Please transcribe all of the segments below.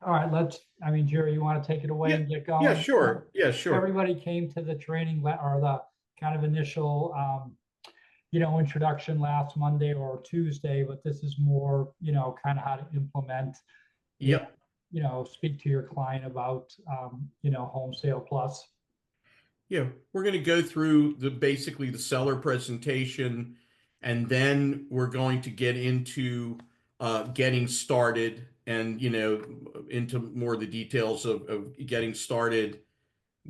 All right, I mean, Jerry, you want to take it away Yeah, and get yeah, going? sure. Yeah, sure. Everybody came to the training or the kind of initial, introduction last Monday or Tuesday, but this is more, kind of how to implement and, Yep. speak to your client about, Home Sale Plus. Yeah, we're going to go through basically the seller presentation, and then we're going to get into getting started and into more of the details of getting started,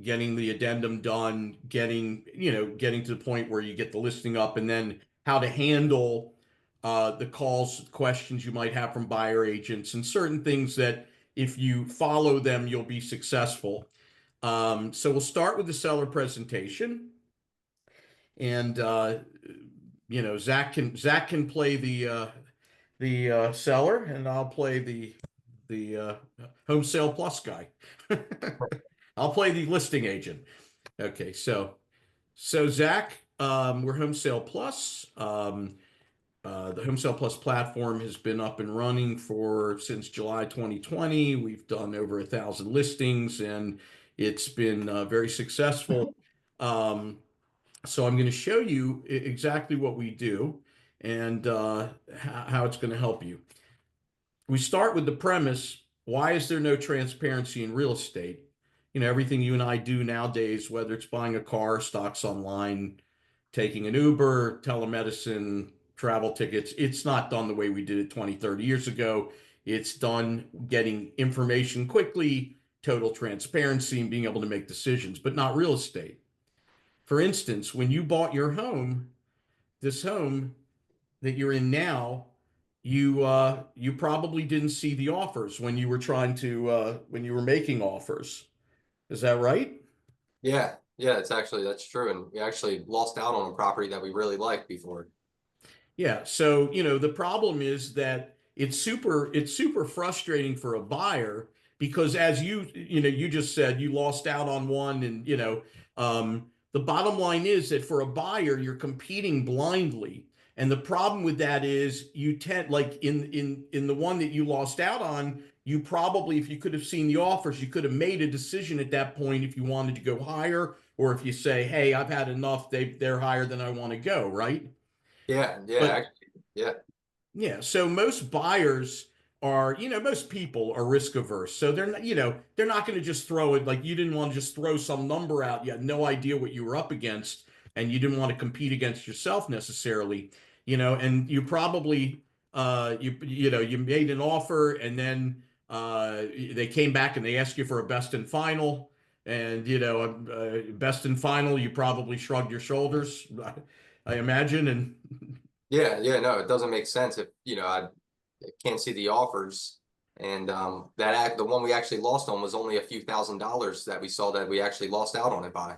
getting the addendum done, getting to the point where you get the listing up, and then how to handle the calls, questions you might have from buyer agents, and certain things that if you follow them, you'll be successful. So we'll start with the seller presentation, and Zach can play the seller, and I'll play the home sale plus guy. I'll play the listing agent. Okay, so Zach, we're Home Sale Plus. The Home Sale Plus platform has been up and running since July 2020. We've done over 1,000 listings, and it's been very successful. Um, so I'm going to show you exactly what we do and how it's going to help you. We start with the premise: why is there no transparency in real estate? Everything you and I do nowadays, whether it's buying a car, stocks online, taking an Uber, telemedicine, travel tickets, it's not done the way we did it 20, 30 years ago. It's done getting information quickly, total transparency, and being able to make decisions, but not real estate. For instance, when you bought your home, this home that you're in now, you probably didn't see the offers when you were when you were making offers. Is that right? Yeah, yeah, that's true. And we actually lost out on a property that we really liked before. Yeah. So, the problem is that it's super frustrating for a buyer because as you just said, you lost out on one, and the bottom line is that for a buyer, you're competing blindly. And the problem with that is you tend, like in the one that you lost out on, you probably, if you could have seen the offers, you could have made a decision at that point if you wanted to go higher, or if you say, hey, I've had enough, they're higher than I want to go, right? Yeah, yeah, But actually, yeah, yeah, so most buyers most people are risk averse. So they're not going to just throw it, like you didn't want to just throw some number out. You had no idea what you were up against, and you didn't want to compete against yourself necessarily, and you probably you made an offer, and then they came back and they asked you for a best and final, and best and final, you probably shrugged your shoulders, I imagine, and yeah, yeah. No, it doesn't make sense if I can't see the offers. And the one we actually lost on was only a few $1,000s that we saw that we actually lost out on it by.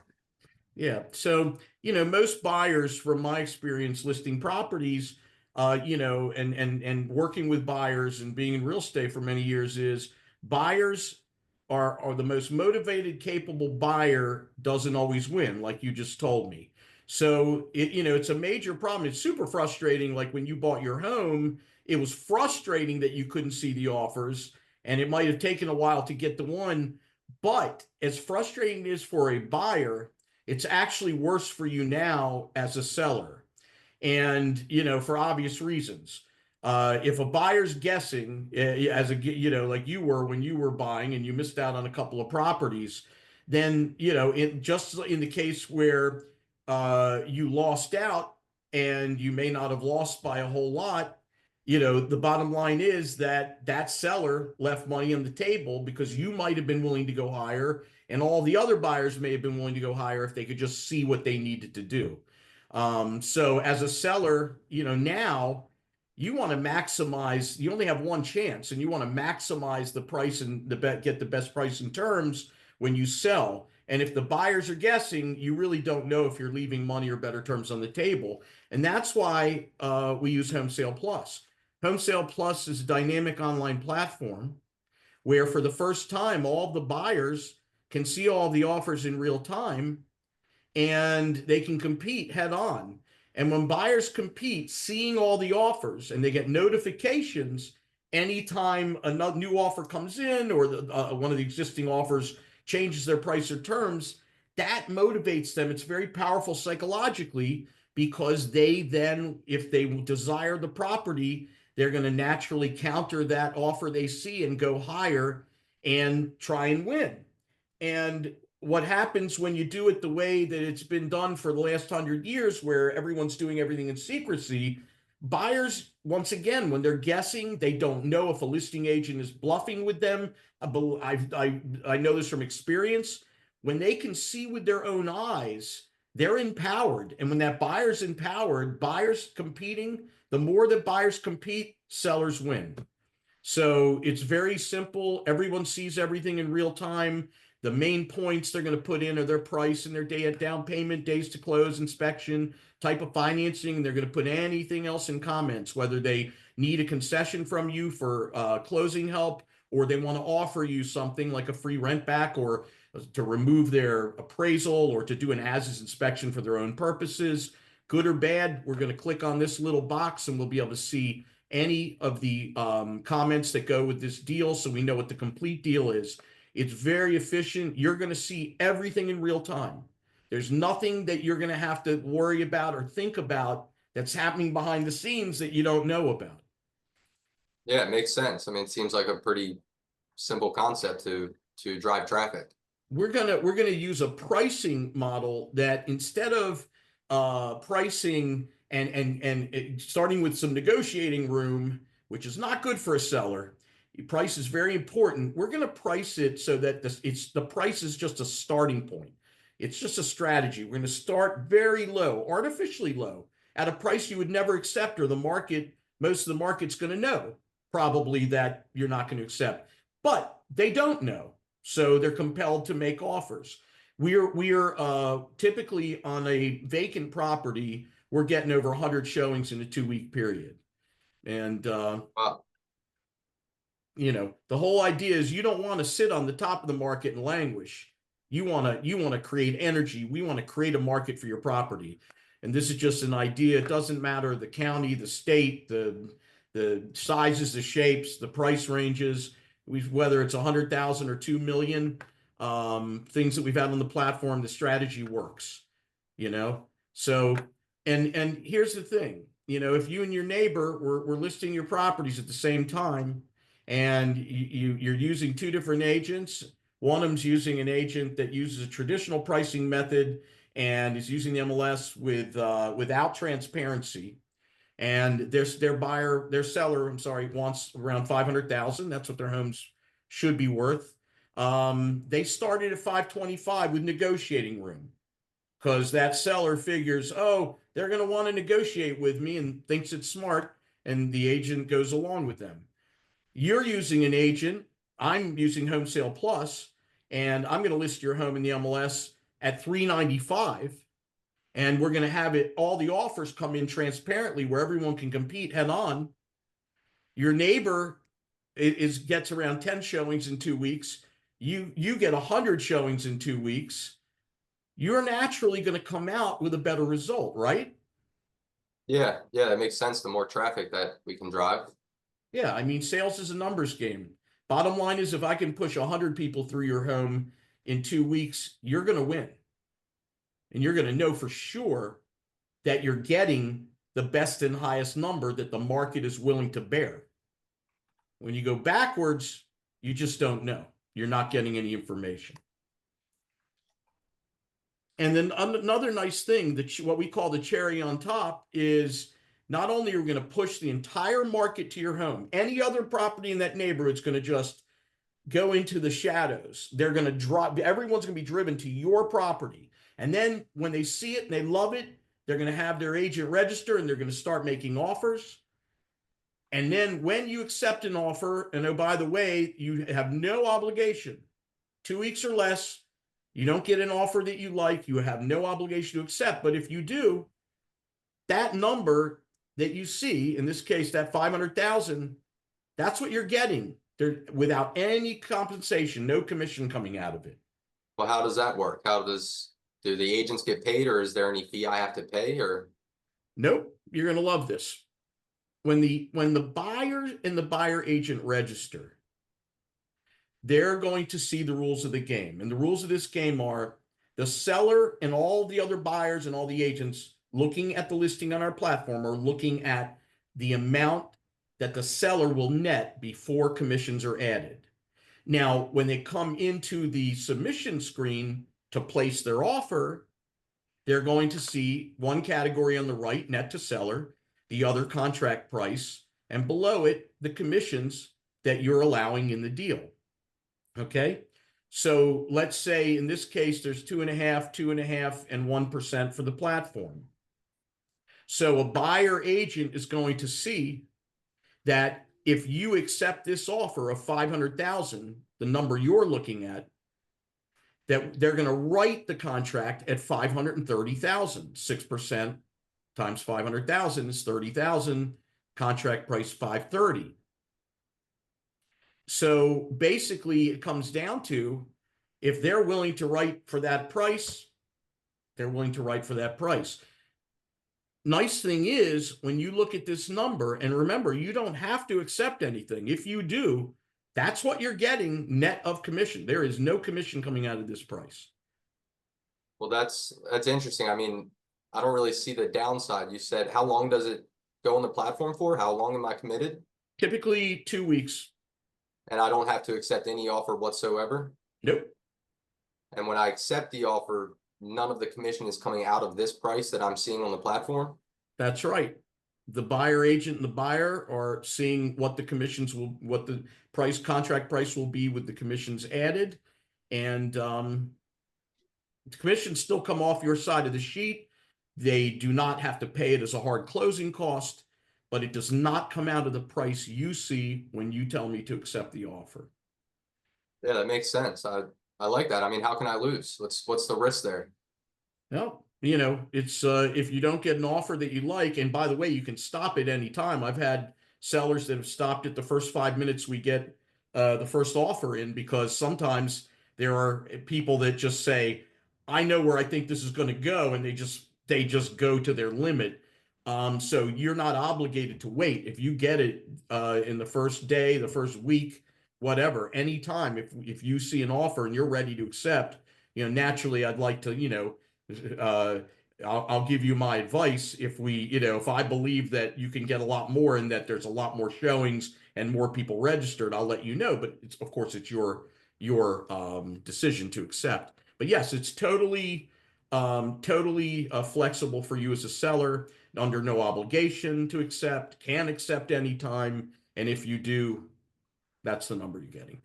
Yeah. So, most buyers, from my experience listing properties, and working with buyers and being in real estate for many years, is buyers are the most motivated, capable buyer doesn't always win, like you just told me. So it's a major problem. It's super frustrating. Like when you bought your home, it was frustrating that you couldn't see the offers, and it might have taken a while to get the one. But as frustrating it is for a buyer, it's actually worse for you now as a seller. And, for obvious reasons. If a buyer's guessing, as like you were when you were buying and you missed out on a couple of properties, then, just in the case where you lost out, and you may not have lost by a whole lot, the bottom line is that that seller left money on the table because you might have been willing to go higher, and all the other buyers may have been willing to go higher if they could just see what they needed to do. So as a seller, now you want to maximize, you only have one chance, and you want to maximize the price and get the best price and terms when you sell. And if the buyers are guessing, you really don't know if you're leaving money or better terms on the table. And that's why we use Home Sale Plus. Home Sale Plus is a dynamic online platform where for the first time, all the buyers can see all the offers in real time, and they can compete head on. And when buyers compete, seeing all the offers, and they get notifications anytime a new offer comes in, or one of the existing offers changes their price or terms, that motivates them. It's very powerful psychologically, because they then, if they desire the property, they're going to naturally counter that offer they see and go higher and try and win. And what happens when you do it the way that it's been done for the last 100 years, where everyone's doing everything in secrecy, buyers, once again, when they're guessing, they don't know if a listing agent is bluffing with them. I know this from experience. When they can see with their own eyes, they're empowered. And when that buyer's empowered, buyers competing, the more that buyers compete, sellers win. So it's very simple. Everyone sees everything in real time. The main points they're going to put in are their price and their down payment, days to close, inspection, type of financing. They're going to put anything else in comments, whether they need a concession from you for closing help, or they want to offer you something like a free rent back, or to remove their appraisal, or to do an as-is inspection for their own purposes. Good or bad, we're going to click on this little box and we'll be able to see any of the comments that go with this deal, so we know what the complete deal is. It's very efficient. You're going to see everything in real time. There's nothing that you're going to have to worry about or think about that's happening behind the scenes that you don't know about. Yeah, it makes sense. I mean, it seems like a pretty simple concept to drive traffic. We're gonna use a pricing model that, instead of pricing and starting with some negotiating room, which is not good for a seller. Price is very important. We're going to price it so that the price is just a starting point. It's just a strategy. We're going to start very low, artificially low, at a price you would never accept, or most of the market's going to know probably that you're not going to accept. But they don't know, so they're compelled to make offers. We're typically, on a vacant property, we're getting over 100 showings in a 2-week period. And Wow. the whole idea is, you don't want to sit on the top of the market and languish. You want to create energy. We want to create a market for your property. And this is just an idea. It doesn't matter the county, the state, the sizes, the shapes, the price ranges, whether it's 100,000 or 2 million, things that we've had on the platform, the strategy works, So, and here's the thing, if you and your neighbor were listing your properties at the same time, and you're using 2 different agents, one of them's using an agent that uses a traditional pricing method and is using the MLS without transparency, and their seller, wants around 500,000. That's what their homes should be worth. They started at 525 with negotiating room, because that seller figures, oh, they're going to want to negotiate with me, and thinks it's smart, and the agent goes along with them. You're using an agent. I'm using homesale.plus, and I'm going to list your home in the MLS at 395, and we're going to have all the offers come in transparently, where everyone can compete head on. Your neighbor gets around 10 showings in 2 weeks. You get 100 showings in 2 weeks. You're naturally going to come out with a better result, right? Yeah, that makes sense. The more traffic that we can drive. Yeah, I mean, sales is a numbers game. Bottom line is, if I can push 100 people through your home in 2 weeks, you're going to win. And you're going to know for sure that you're getting the best and highest number that the market is willing to bear. When you go backwards, you just don't know. You're not getting any information. And then another nice thing, what we call the cherry on top, is not only are we going to push the entire market to your home, any other property in that neighborhood's going to just go into the shadows. They're going to drop. Everyone's going to be driven to your property. And then when they see it and they love it, they're going to have their agent register, and they're going to start making offers. And then when you accept an offer, and oh, by the way, you have no obligation, 2 weeks or less, you don't get an offer that you like, you have no obligation to accept. But if you do, that number that you see, in this case, that 500,000, that's what you're getting there, without any compensation, no commission coming out of it. Well, how does that work? Do the agents get paid, or is there any fee I have to pay, or? Nope. You're going to love this. when the buyer and the buyer agent register, they're going to see the rules of the game. And the rules of this game are the seller and all the other buyers and all the agents looking at the listing on our platform are looking at the amount that the seller will net before commissions are added. Now, when they come into the submission screen to place their offer, they're going to see one category on the right, net to seller, the other contract price, and below it, the commissions that you're allowing in the deal. Okay. So let's say in this case, there's 2.5%, 2.5%, and 1% for the platform. So a buyer agent is going to see that if you accept this offer of 500,000, the number you're looking at, that they're going to write the contract at 530,000. 6% times 500,000 is 30,000. Contract price 530. So basically, it comes down to if they're willing to write for that price, they're willing to write for that price. Nice thing is, when you look at this number, and remember, you don't have to accept anything. If you do, that's what you're getting net of commission. There is no commission coming out of this price. Well, that's interesting. I mean, I don't really see the downside. You said, how long does it go on the platform for? How long am I committed? Typically 2 weeks. And I don't have to accept any offer whatsoever? Nope. And when I accept the offer, none of the commission is coming out of this price that I'm seeing on the platform? That's right. The buyer agent and the buyer are seeing what the commissions will, what the price, contract price will be with the commissions added. And the commissions still come off your side of the sheet. They do not have to pay it as a hard closing cost, but it does not come out of the price you see when you tell me to accept the offer. Yeah, that makes sense. I like that. I mean, how can I lose? What's the risk there? No, you know, it's if you don't get an offer that you like, and by the way, you can stop at any time. I've had sellers that have stopped at the first 5 minutes we get the first offer in, because sometimes there are people that just say, I know where I think this is going to go, and they just go to their limit. So you're not obligated to wait. If you get it in the first day, the first week, whatever, anytime, if you see an offer and you're ready to accept, you know, naturally I'd like to, you know, I'll give you my advice. If we, you know, if I believe that you can get a lot more and that there's a lot more showings and more people registered, I'll let you know. But it's, of course, it's your decision to accept. But yes, it's totally flexible for you as a seller, under no obligation to accept, can accept anytime. And if you do, that's the number you're getting.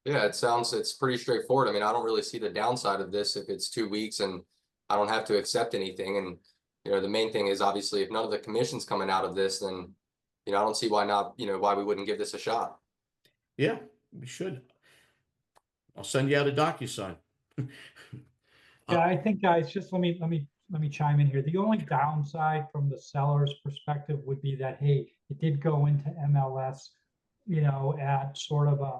Yeah, it's pretty straightforward. I mean, I don't really see the downside of this if it's 2 weeks and I don't have to accept anything. And, you know, the main thing is obviously if none of the commission's coming out of this, then, you know, I don't see why not, you know, why we wouldn't give this a shot. Yeah, we should. I'll send you out a DocuSign. Yeah, I think, guys, just let me chime in here. The only downside from the seller's perspective would be that, hey, it did go into MLS, you know, at sort of a,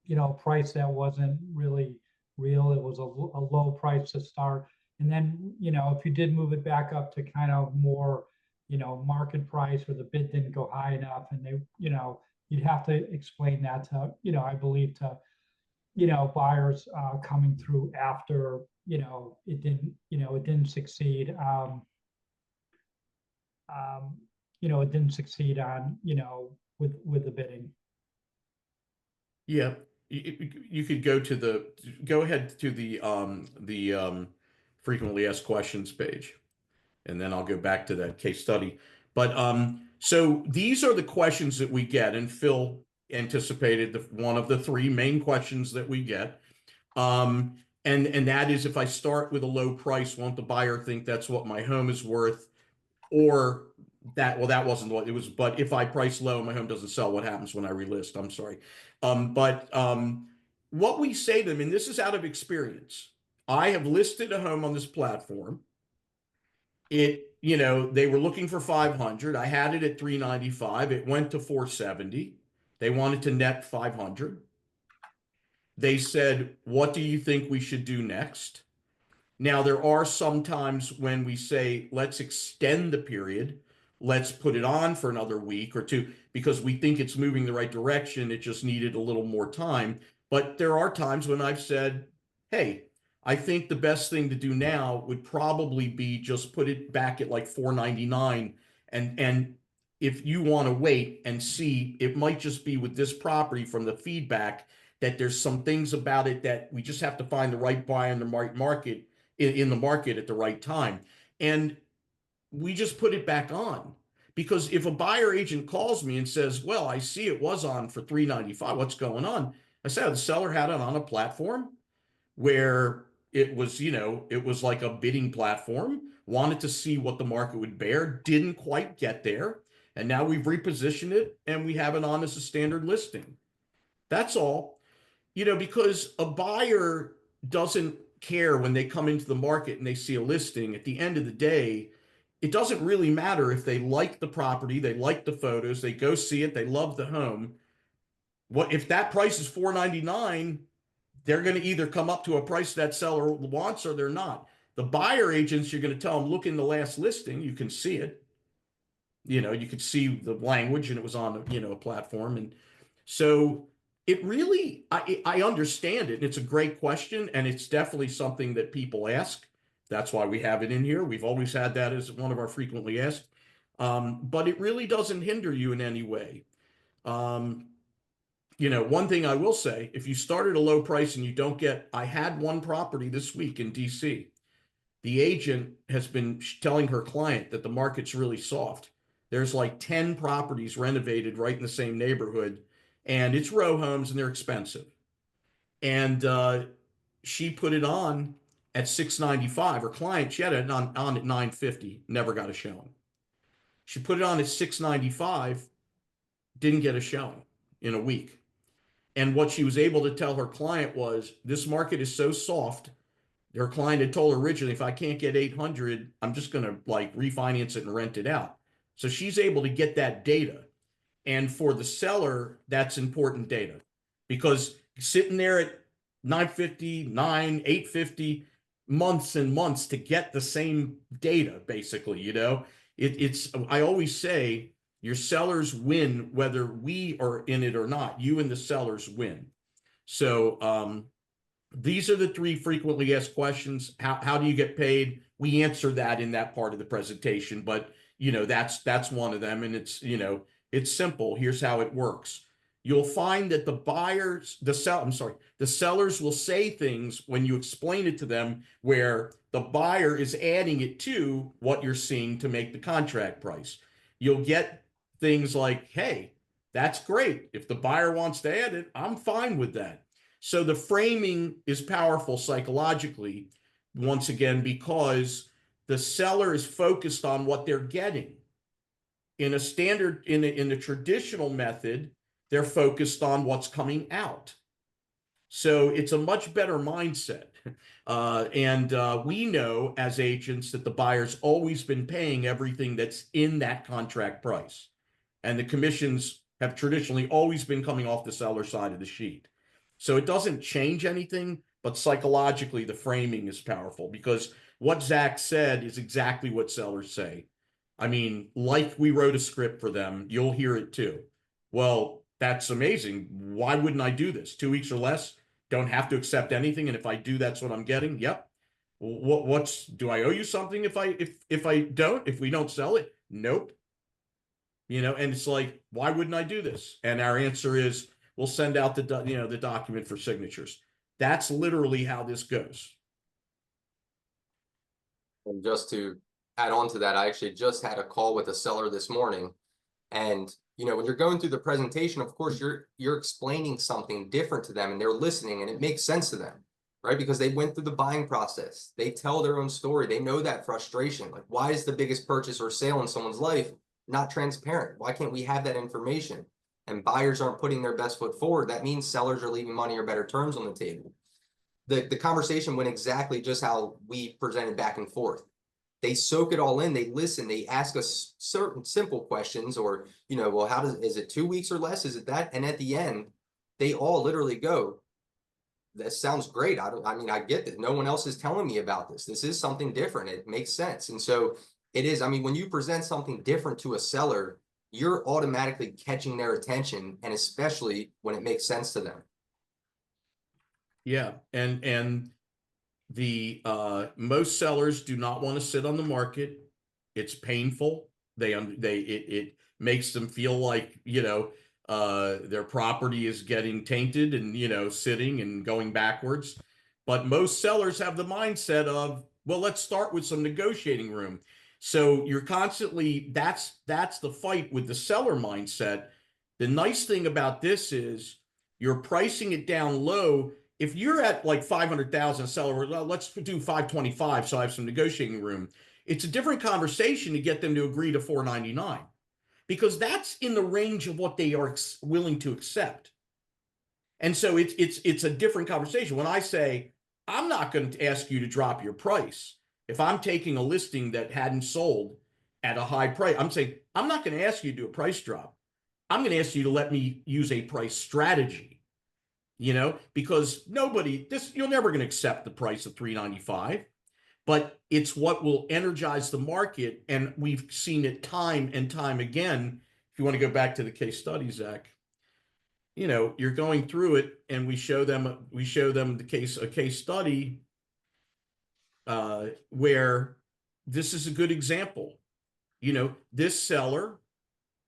you know, price that wasn't really real. It was a low price to start. And then, you know, if you did move it back up to kind of more, you know, market price, or the bid didn't go high enough, and they, you know, you'd have to explain that to, you know, I believe to, you know, buyers coming through after, you know, it didn't succeed. You know, it didn't succeed on, you know, with the bidding. Yeah, you could go ahead to the frequently asked questions page, and then I'll go back to that case study. But so these are the questions that we get, and Phil anticipated one of the three main questions that we get. And that is, if I start with a low price, won't the buyer think that's what my home is worth? Or that, well, that wasn't what it was, but if I price low and my home doesn't sell, what happens when I relist? I'm sorry. But what we say to them, and this is out of experience, I have listed a home on this platform. You know, they were looking for 500. I had it at 395. It went to 470. They wanted to net 500. They said, what do you think we should do next? Now, there are some times when we say, let's extend the period. let's put it on for another week or two because we think it's moving the right direction. It just needed a little more time. But there are times when I've said, hey, I think the best thing to do now would probably be just put it back at like 499. And if you want to wait and see, it might just be with this property from the feedback that there's some things about it that we just have to find the right buyer in the market in the market at the right time. And we just put it back on. Because if a buyer agent calls me and says, well, I see it was on for 395, what's going on? I said, the seller had it on a platform where it was, it was like a bidding platform, wanted to see what the market would bear, didn't quite get there. And now we've repositioned it and we have it on as a standard listing. That's all. Because a buyer doesn't care when they come into the market and they see a listing. At the end of the day, it doesn't really matter if they like the property, they like the photos, they go see it, they love the home. What if that price is $499? They're going to either come up to a price that seller wants or they're not. The buyer agents, you're going to tell them, look in the last listing, you can see it. You could see the language and it was on a platform. And so it really, I understand it. And it's a great question. And it's definitely something that people ask. That's why we have it in here. We've always had that as one of our frequently asked. But it really doesn't hinder you in any way. One thing I will say, if you start at a low price and you don't get, I had one property this week in DC. The agent has been telling her client that the market's really soft. There's like 10 properties renovated right in the same neighborhood, and it's row homes and they're expensive. And she put it on at 695. Her client, she had it on at 950, never got a showing. She put it on at 695, didn't get a showing in a week. And what she was able to tell her client was, this market is so soft. Her client had told her originally, if I can't get 800, I'm just going to like refinance it and rent it out. So she's able to get that data. And for the seller, that's important data because sitting there at 950, 850, months and months to get the same data, basically, it's, I always say, your sellers win whether we are in it or not. You and the sellers win. So these are the three frequently asked questions. How do you get paid? We answer that in that part of the presentation, but that's one of them. And it's simple. Here's how it works. You'll find that the sellers will say things when you explain it to them where the buyer is adding it to what you're seeing to make the contract price. You'll get things like, hey, that's great. If the buyer wants to add it, I'm fine with that. So the framing is powerful psychologically, once again, because the seller is focused on what they're getting. In a traditional method, they're focused on what's coming out. So it's a much better mindset. We know as agents that the buyer's always been paying everything that's in that contract price. And the commissions have traditionally always been coming off the seller side of the sheet. So it doesn't change anything, but psychologically, the framing is powerful because what Zach said is exactly what sellers say. I mean, like we wrote a script for them, you'll hear it too. Well, that's amazing. Why wouldn't I do this? 2 weeks or less, don't have to accept anything. And if I do, that's what I'm getting. Yep. Do I owe you something if we don't sell it? Nope. And it's like, why wouldn't I do this? And our answer is, we'll send out the document for signatures. That's literally how this goes. And just to add on to that, I actually just had a call with a seller this morning. And, when you're going through the presentation, of course, you're explaining something different to them and they're listening and it makes sense to them, right? Because they went through the buying process. They tell their own story. They know that frustration. Like, why is the biggest purchase or sale in someone's life not transparent? Why can't we have that information? And buyers aren't putting their best foot forward. That means sellers are leaving money or better terms on the table. The conversation went exactly just how we presented back and forth. They soak it all in. They listen. They ask us certain simple questions or, well, is it 2 weeks or less? Is it that? And at the end, they all literally go, that sounds great. I get that. No one else is telling me about this. This is something different. It makes sense. And so It is. I mean, when you present something different to a seller, you're automatically catching their attention, and especially when it makes sense to them. Yeah, and the most sellers do not want to sit on the market. It's painful. It makes them feel like, their property is getting tainted and, sitting and going backwards. But most sellers have the mindset of, well, let's start with some negotiating room. So you're constantly, that's the fight with the seller mindset. The nice thing about this is you're pricing it down low. If you're at like 500,000 seller, well, let's do 525 so I have some negotiating room. It's a different conversation to get them to agree to 499 because that's in the range of what they are willing to accept. And so it's a different conversation. When I say, I'm not going to ask you to drop your price. If I'm taking a listing that hadn't sold at a high price, I'm saying, I'm not going to ask you to do a price drop. I'm going to ask you to let me use a price strategy, because you're never going to accept the price of 395, but it's what will energize the market. And we've seen it time and time again. If you want to go back to the case study, Zach, you're going through it and we show them a case study where this is a good example. This seller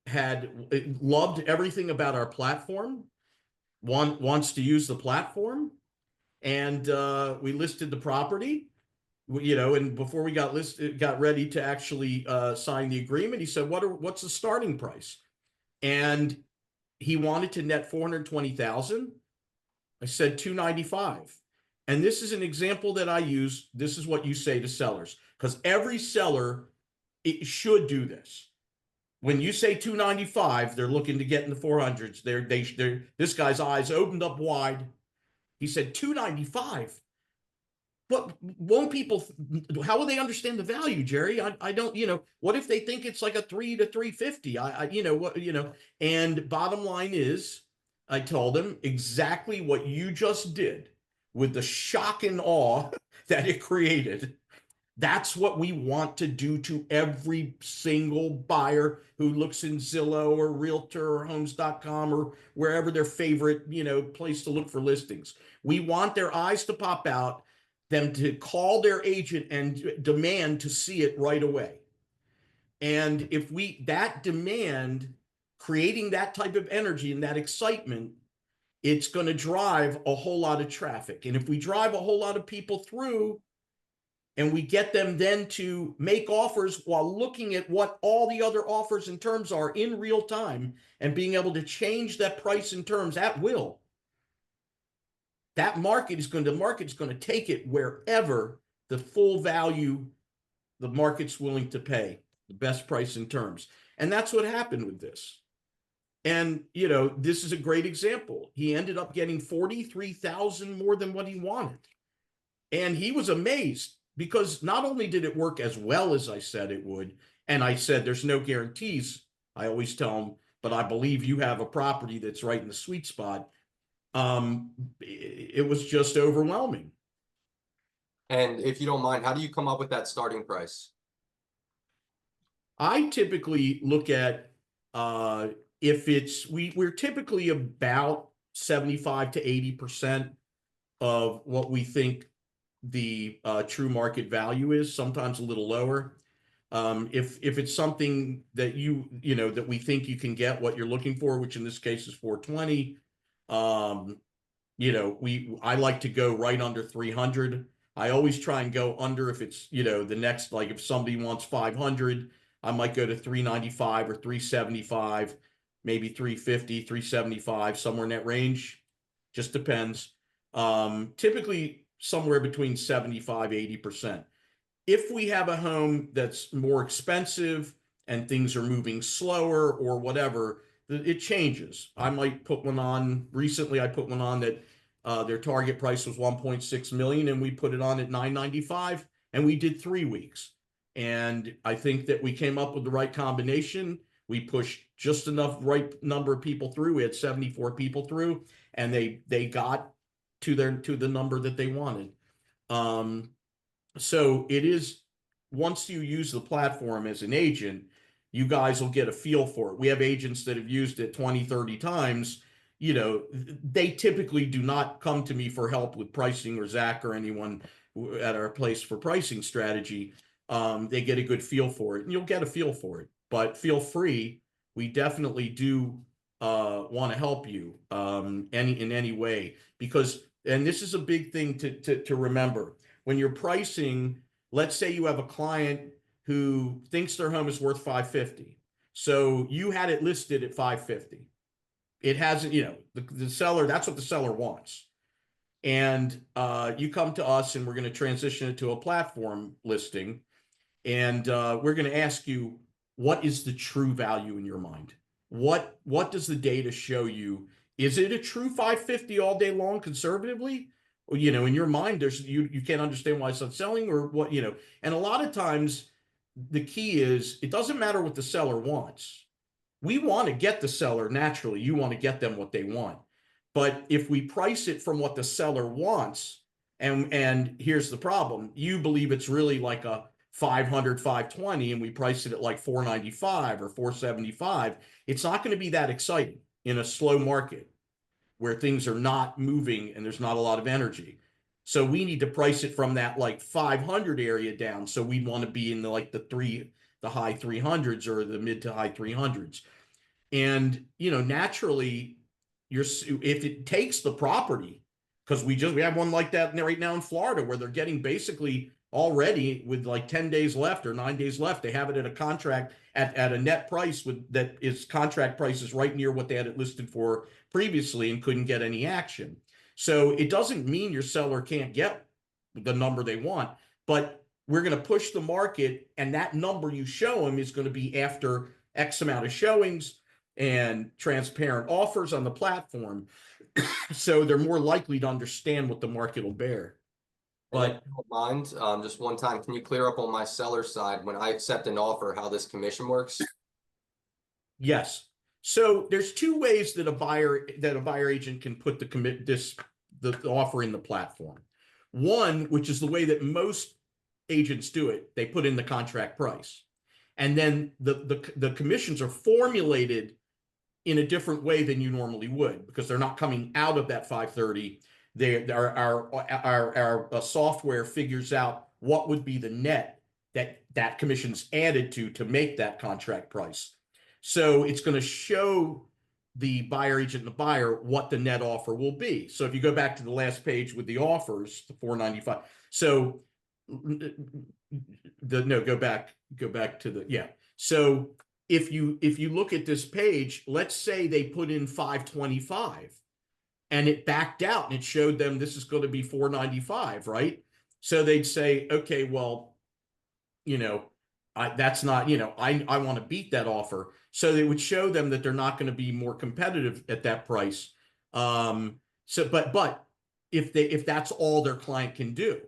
had loved everything about our platform, wants to use the platform, and we listed the property, and before we got ready to actually sign the agreement, he said, what's the starting price? And he wanted to net 420,000. I said 295. And this is an example that I use. This is what you say to sellers, because every seller should do this. When you say 295, they're looking to get in the 400s. This guy's eyes opened up wide. He said 295. But won't people, how will they understand the value, Jerry? I don't, what if they think it's like a 3 to 350? And bottom line is, I told them exactly what you just did with the shock and awe that it created. That's what we want to do to every single buyer who looks in Zillow or Realtor or Homes.com or wherever their favorite, place to look for listings. We want their eyes to pop out, them to call their agent and demand to see it right away. And if that demand, creating that type of energy and that excitement, it's going to drive a whole lot of traffic. And if we drive a whole lot of people through and we get them then to make offers while looking at what all the other offers and terms are in real time and being able to change that price and terms at will, the market is going to take it wherever the full value the market's willing to pay, the best price and terms. And that's what happened with this. And, this is a great example. He ended up getting 43,000 more than what he wanted. And he was amazed because not only did it work as well as I said it would, and I said, there's no guarantees. I always tell him, but I believe you have a property that's right in the sweet spot. It was just overwhelming. And if you don't mind, how do you come up with that starting price? I typically look at if we're typically about 75 to 80% of what we think the true market value is, sometimes a little lower. If it's something that that we think you can get what you're looking for, which in this case is 420, I like to go right under 300. I always try and go under if it's, the next, like if somebody wants 500, I might go to 395 or 375, maybe 350, 375, somewhere in that range. Just depends. Typically somewhere between 75, 80%. If we have a home that's more expensive and things are moving slower or whatever, it changes. I might put one on. Recently, I put one on that their target price was 1.6 million, and we put it on at 995, and we did 3 weeks. And I think that we came up with the right combination. We pushed just enough right number of people through. We had 74 people through, and they got to the number that they wanted. So it is once you use the platform as an agent, you guys will get a feel for it. We have agents that have used it 20, 30 times. You know, they typically do not come to me for help with pricing, or Zach or anyone at our place for pricing strategy. They get a good feel for it, and you'll get a feel for it. But feel free. We definitely do want to help you in any way, because, and this is a big thing to remember when you're pricing. Let's say you have a client who thinks their home is worth 550. So you had it listed at 550. It hasn't, you know, the seller, that's what the seller wants. And you come to us and we're going to transition it to a platform listing. And we're going to ask you, what is the true value in your mind? What does the data show you? Is it a true 550 all day long conservatively? Or, you know, in your mind, there's you can't understand why it's not selling, or what, you know. And a lot of times the key is it doesn't matter what the seller wants. We want to get the seller, naturally, you want to get them what they want. But if we price it from what the seller wants, and here's the problem, you believe it's really like a 500, 520, and we price it at like 495 or 475, it's not going to be that exciting in a slow market where things are not moving and there's not a lot of energy. So we need to price it from that like 500 area down. So we want to be in the like the high 300s or the mid to high 300s. And, you know, naturally, if it takes the property, because we have one like that right now in Florida where they're getting basically already with like 10 days left or 9 days left, they have it at a contract at a net price that is contract prices right near what they had it listed for previously, and couldn't get any action. So it doesn't mean your seller can't get the number they want, but we're going to push the market, and that number you show them is going to be after X amount of showings and transparent offers on the platform. So they're more likely to understand what the market will bear. But if you don't mind, just one time, can you clear up on my seller side when I accept an offer how this commission works? Yes. So there's two ways that a buyer agent can put the offer in the platform. One, which is the way that most agents do it, they put in the contract price. And then the commissions are formulated in a different way than you normally would, because they're not coming out of that 530. Our software figures out what would be the net that commission's added to make that contract price. So it's going to show the buyer agent and the buyer what the net offer will be. So if you go back to the last page with the offers, the 495. So go back to the, yeah. So if you look at this page, let's say they put in 525 and it backed out and it showed them this is going to be 495, right? So they'd say, okay, well, you know, that's not, you know, I want to beat that offer. So they would show them that they're not going to be more competitive at that price. But if that's all their client can do,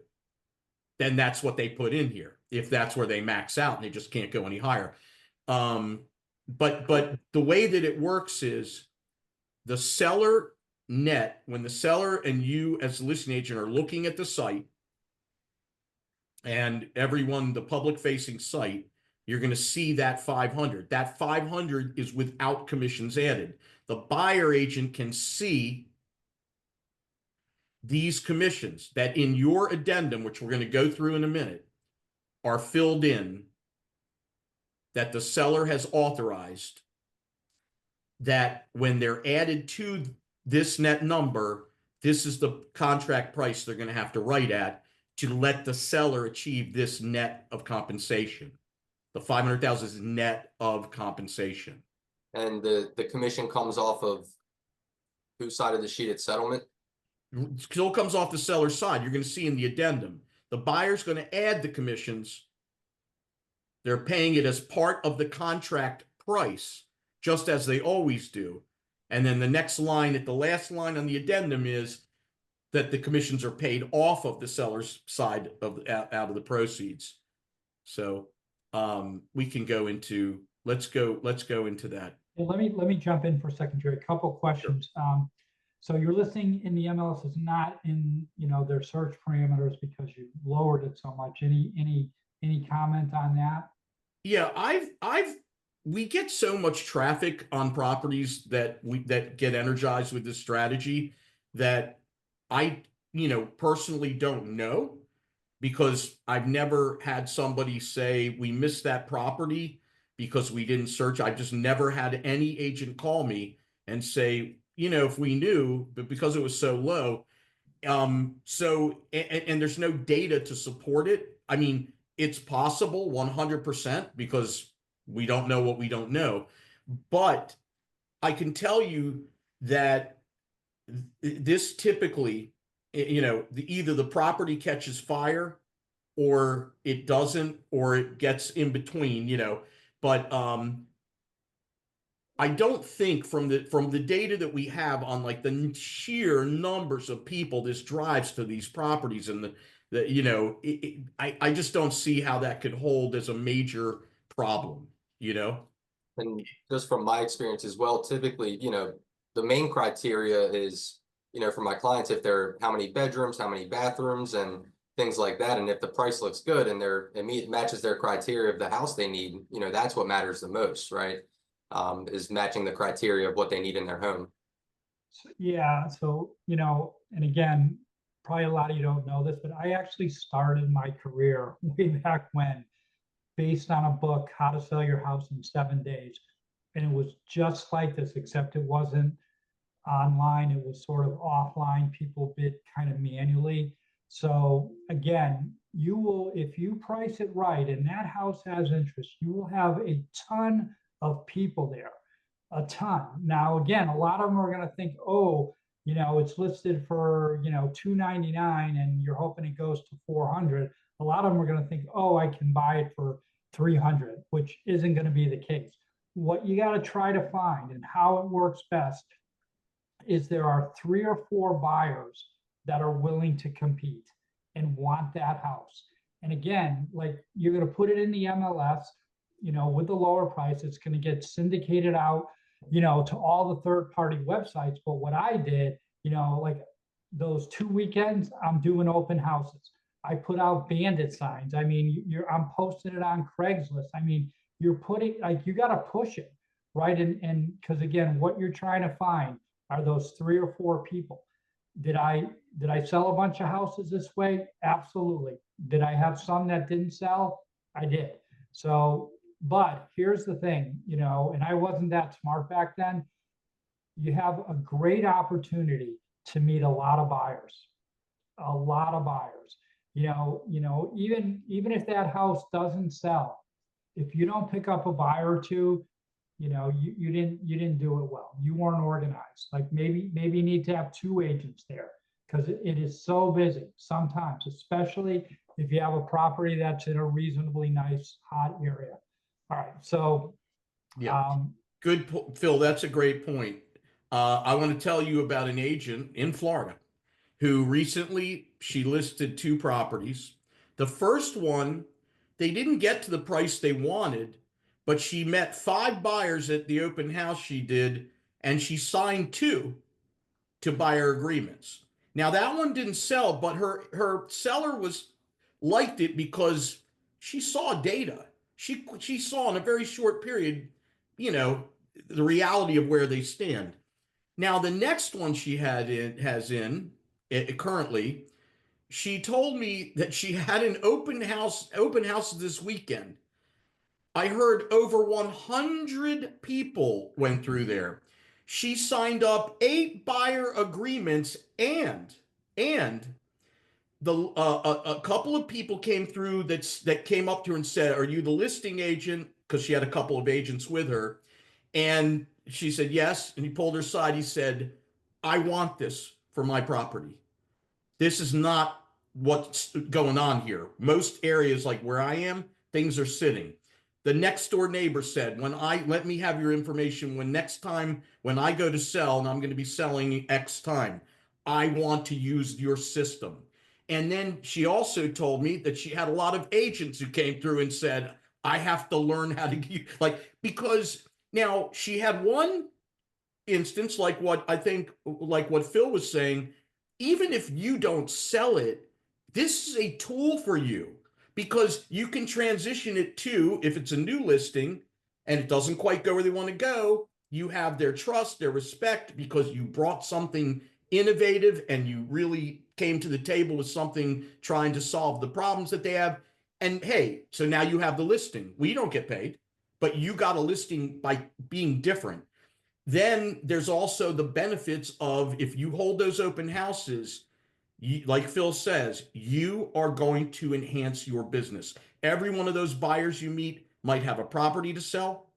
then that's what they put in here. If that's where they max out and they just can't go any higher. But the way that it works is the seller net, when the seller and you as the listing agent are looking at the site, and everyone, the public facing site, you're going to see that 500. That 500 is without commissions added. The buyer agent can see these commissions that in your addendum, which we're going to go through in a minute, are filled in, that the seller has authorized, that when they're added to this net number, this is the contract price they're going to have to write at to let the seller achieve this net of compensation. The 500,000 is net of compensation. And the commission comes off of whose side of the sheet at settlement? It still comes off the seller's side. You're going to see in the addendum, the buyer's going to add the commissions. They're paying it as part of the contract price, just as they always do. And then the next line, at the last line on the addendum, is that the commissions are paid off of the seller's side of out of the proceeds. So we can go into, let's go into that. Well, let me jump in for a second, Jerry. A couple questions. Sure. So your listing in the MLS is not in, you know, their search parameters because you lowered it so much. Any Any comment on that? Yeah, we get so much traffic on properties that get energized with this strategy that I, personally don't know, because I've never had somebody say we missed that property because we didn't search. I've just never had any agent call me and say, if we knew, but because it was so low. And there's no data to support it. I mean, it's possible 100% because we don't know what we don't know. But I can tell you that this typically, either the property catches fire or it doesn't, or it gets in between, But I don't think from the data that we have on like the sheer numbers of people this drives to these properties, and I just don't see how that could hold as a major problem, And just from my experience as well, typically, the main criteria is, for my clients, if they're how many bedrooms, how many bathrooms, and things like that. And if the price looks good and it matches their criteria of the house they need, that's what matters the most, right? Is matching the criteria of what they need in their home. Yeah, so, and again, probably a lot of you don't know this, but I actually started my career way back when, based on a book, How to Sell Your House in 7 Days. And it was just like this, except it wasn't online, it was sort of offline. People bid kind of manually. So again, you will, if you price it right and that house has interest, you will have a ton of people there, a ton. Now, again, a lot of them are going to think, oh, it's listed for, 299 and you're hoping it goes to 400. A lot of them are going to think, oh, I can buy it for 300, which isn't going to be the case. What you got to try to find and how it works best is there are 3 or 4 buyers that are willing to compete and want that house. And again, like, you're going to put it in the MLS, with the lower price, it's going to get syndicated out, to all the third party websites. But what I did, like those 2 weekends, I'm doing open houses. I put out bandit signs. I mean, I'm posting it on Craigslist. I mean, you're putting, like, you got to push it, right? And because again, what you're trying to find are those 3 or 4 people. Did I sell a bunch of houses this way? Absolutely. Did I have some that didn't sell? I did. So, but here's the thing, and I wasn't that smart back then. You have a great opportunity to meet a lot of buyers, a lot of buyers. Even if that house doesn't sell, if you don't pick up a buyer or two, you didn't do it well. You weren't organized. Like, maybe you need to have 2 agents there, because it is so busy sometimes, especially if you have a property that's in a reasonably nice hot area. All right, so Yeah. Good, Phil. That's a great point. I want to tell you about an agent in Florida who recently, she listed 2 properties. The first one, they didn't get to the price they wanted, but she met 5 buyers at the open house she did, and she signed 2 to buyer agreements. Now that one didn't sell, but her seller liked it because she saw data. She saw in a very short period, the reality of where they stand. Now the next one she has in currently, she told me that she had an open house this weekend. I heard over 100 people went through there. She signed up 8 buyer agreements, and the a couple of people came through that came up to her and said, "Are you the listing agent?" Because she had a couple of agents with her, and she said yes. And he pulled her aside. He said, "I want this for my property. This is not what's going on here. Most areas like where I am, things are sitting." The next door neighbor said, let me have your information when next time when I go to sell and I'm going to be selling X time, I want to use your system. And then she also told me that she had a lot of agents who came through and said, I have to learn how to because now she had one instance, like what Phil was saying, even if you don't sell it, this is a tool for you. because you can transition it to, if it's a new listing and it doesn't quite go where they want to go, you have their trust, their respect, because you brought something innovative and you really came to the table with something trying to solve the problems that they have. And hey, so now you have the listing. We don't get paid, but you got a listing by being different. Then there's also the benefits of, if you hold those open houses, like Phil says, you are going to enhance your business. Every one of those buyers you meet might have a property to sell.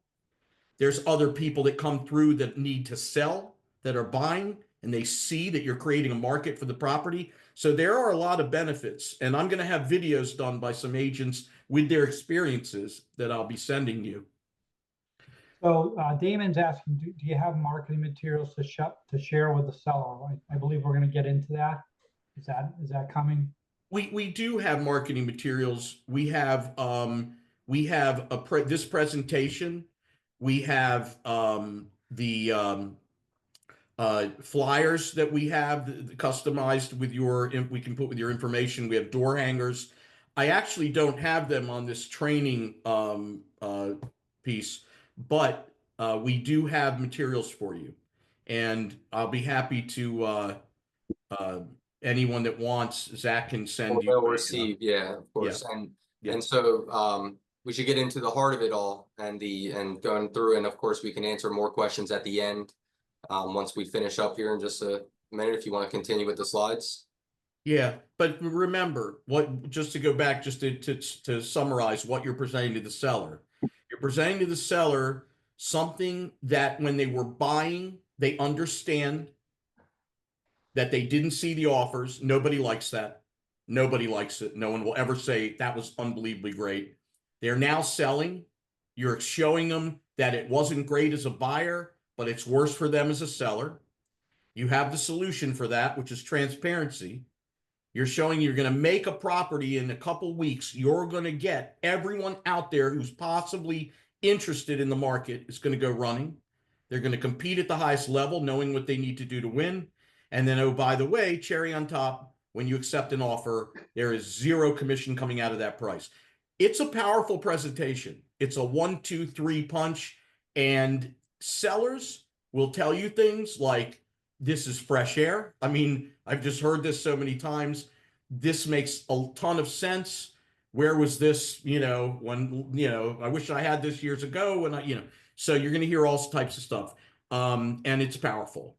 There's other people that come through that need to sell, that are buying, and they see that you're creating a market for the property. So there are a lot of benefits. And I'm going to have videos done by some agents with their experiences that I'll be sending you. So Damon's asking, do you have marketing materials to share with the seller? I believe we're going to get into that. Is that coming? We do have marketing materials. We have this presentation. We have the flyers that we have customized with we can put with your information. We have door hangers. I actually don't have them on this training piece, but we do have materials for you, and I'll be happy to anyone that wants, Zach can send you. We'll receive, yeah, of course. Yeah. And so we should get into the heart of it all and going through, and of course we can answer more questions at the end once we finish up here in just a minute, if you want to continue with the slides. Yeah, but remember, just to go back, just to summarize what you're presenting to the seller. You're presenting to the seller something that when they were buying, they understand that they didn't see the offers. Nobody likes that. Nobody likes it. No one will ever say that was unbelievably great. They're now selling. You're showing them that it wasn't great as a buyer, but it's worse for them as a seller. You have the solution for that, which is transparency. You're showing you're going to make a property in a couple weeks. You're going to get everyone out there who's possibly interested in the market is going to go running. They're going to compete at the highest level, knowing what they need to do to win. And then, oh, by the way, cherry on top, when you accept an offer, there is zero commission coming out of that price. It's a powerful presentation. It's a 1, 2, 3 punch. And sellers will tell you things like, this is fresh air. I mean, I've just heard this so many times. This makes a ton of sense. Where was this, when, I wish I had this years ago when so you're going to hear all types of stuff. And it's powerful.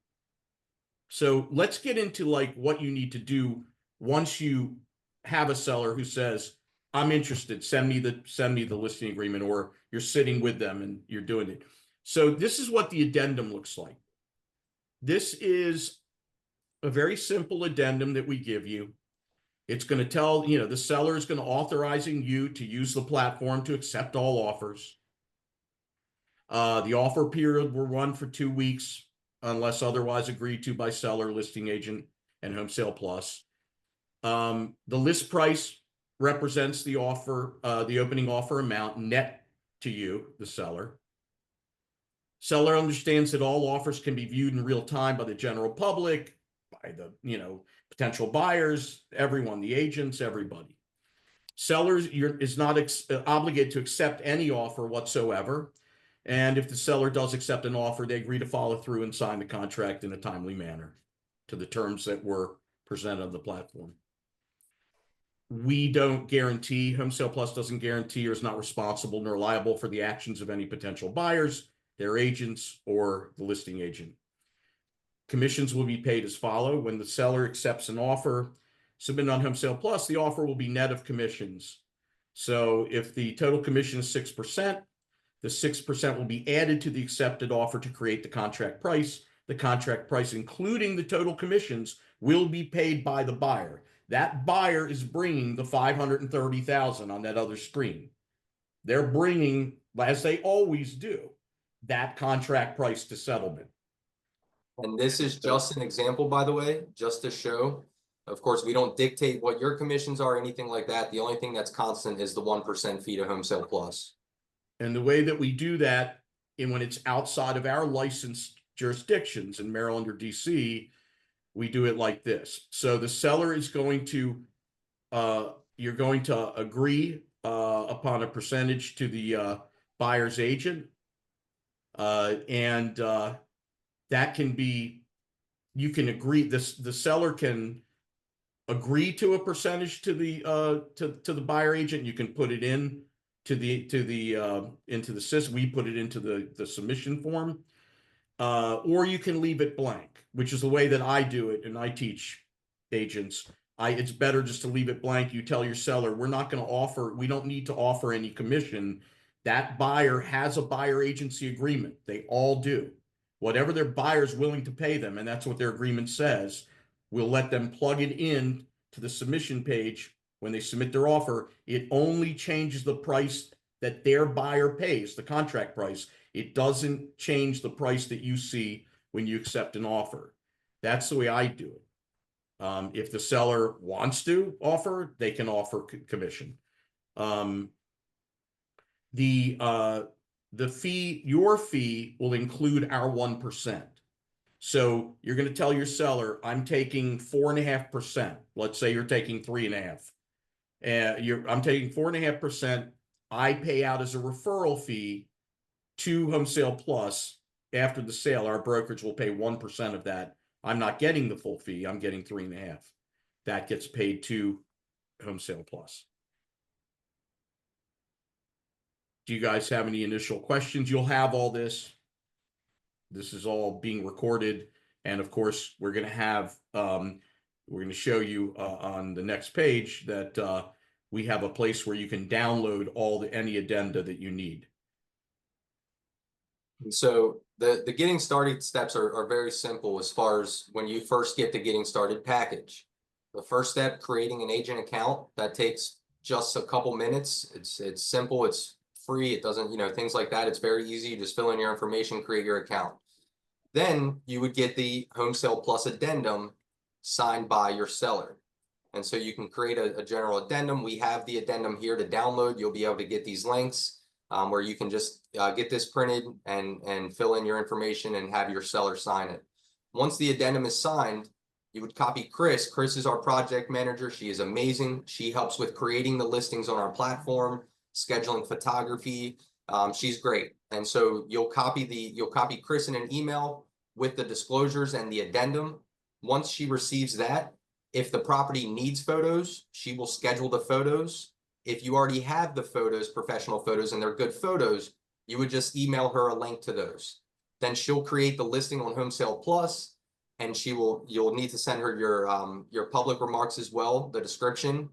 So let's get into like what you need to do once you have a seller who says, I'm interested, send me the listing agreement, or you're sitting with them and you're doing it. So this is what the addendum looks like. This is a very simple addendum that we give you. It's going to tell, the seller is going to authorizing you to use the platform to accept all offers. The offer period will run for 2 weeks unless otherwise agreed to by seller, listing agent, and homesale.plus. The list price represents the offer, the opening offer amount net to you, the seller. Seller understands that all offers can be viewed in real time by the general public, by the, potential buyers, everyone, the agents, everybody. Sellers is not obligated to accept any offer whatsoever. And if the seller does accept an offer, they agree to follow through and sign the contract in a timely manner to the terms that were presented on the platform. We don't guarantee, homesale.plus doesn't guarantee or is not responsible nor liable for the actions of any potential buyers, their agents, or the listing agent. Commissions will be paid as follow. When the seller accepts an offer submitted on homesale.plus, the offer will be net of commissions. So if the total commission is 6%, the 6% will be added to the accepted offer to create the contract price. The contract price, including the total commissions, will be paid by the buyer. That buyer is bringing the $530,000 on that other screen. They're bringing, as they always do, that contract price to settlement. And this is just an example, by the way, just to show. Of course, we don't dictate what your commissions are, anything like that. The only thing that's constant is the 1% fee to homesale.plus. And the way that we do that, and when it's outside of our licensed jurisdictions in Maryland or DC, we do it like this. So the seller is going to you're going to agree upon a percentage to the buyer's agent. And that can be, you can agree, the seller can agree to a percentage to the to the buyer agent. You can put it in to the into the system. We put it into the submission form. Or you can leave it blank, which is the way that I do it, and I teach agents. It's better just to leave it blank. You tell your seller, we're not going to offer, we don't need to offer any commission. That buyer has a buyer agency agreement. They all do. Whatever their buyer's willing to pay them, and that's what their agreement says, we'll let them plug it in to the submission page when they submit their offer. It only changes the price that their buyer pays, the contract price. It doesn't change the price that you see when you accept an offer. That's the way I do it. If the seller wants to offer, they can offer commission. The fee, your fee will include our 1%. So you're going to tell your seller, I'm taking 4.5%. Let's say you're taking 3.5%. I'm taking 4.5%. I pay out as a referral fee to homesale.plus. After the sale, our brokerage will pay 1% of that. I'm not getting the full fee. I'm getting 3.5%. That gets paid to homesale.plus. Do you guys have any initial questions? You'll have all this. This is all being recorded. And of course, we're going to have, we're going to show you on the next page that we have a place where you can download any addenda that you need. So the getting started steps are very simple as far as when you first get the getting started package. The first step, creating an agent account, that takes just a couple minutes. It's simple, it's free, it doesn't, things like that. It's very easy. You just fill in your information, create your account. Then you would get the homesale.plus addendum signed by your seller. And so you can create a general addendum. We have the addendum here to download. You'll be able to get these links where you can just get this printed and fill in your information and have your seller sign it. Once the addendum is signed, you would copy Chris. Chris is our project manager. She is amazing. She helps with creating the listings on our platform, scheduling photography. She's great. And so you'll copy Chris in an email with the disclosures and the addendum. Once she receives that, if the property needs photos, she will schedule the photos. If you already have the photos, professional photos, and they're good photos, you would just email her a link to those. Then she'll create the listing on homesale.plus, and you'll need to send her your public remarks as well, the description,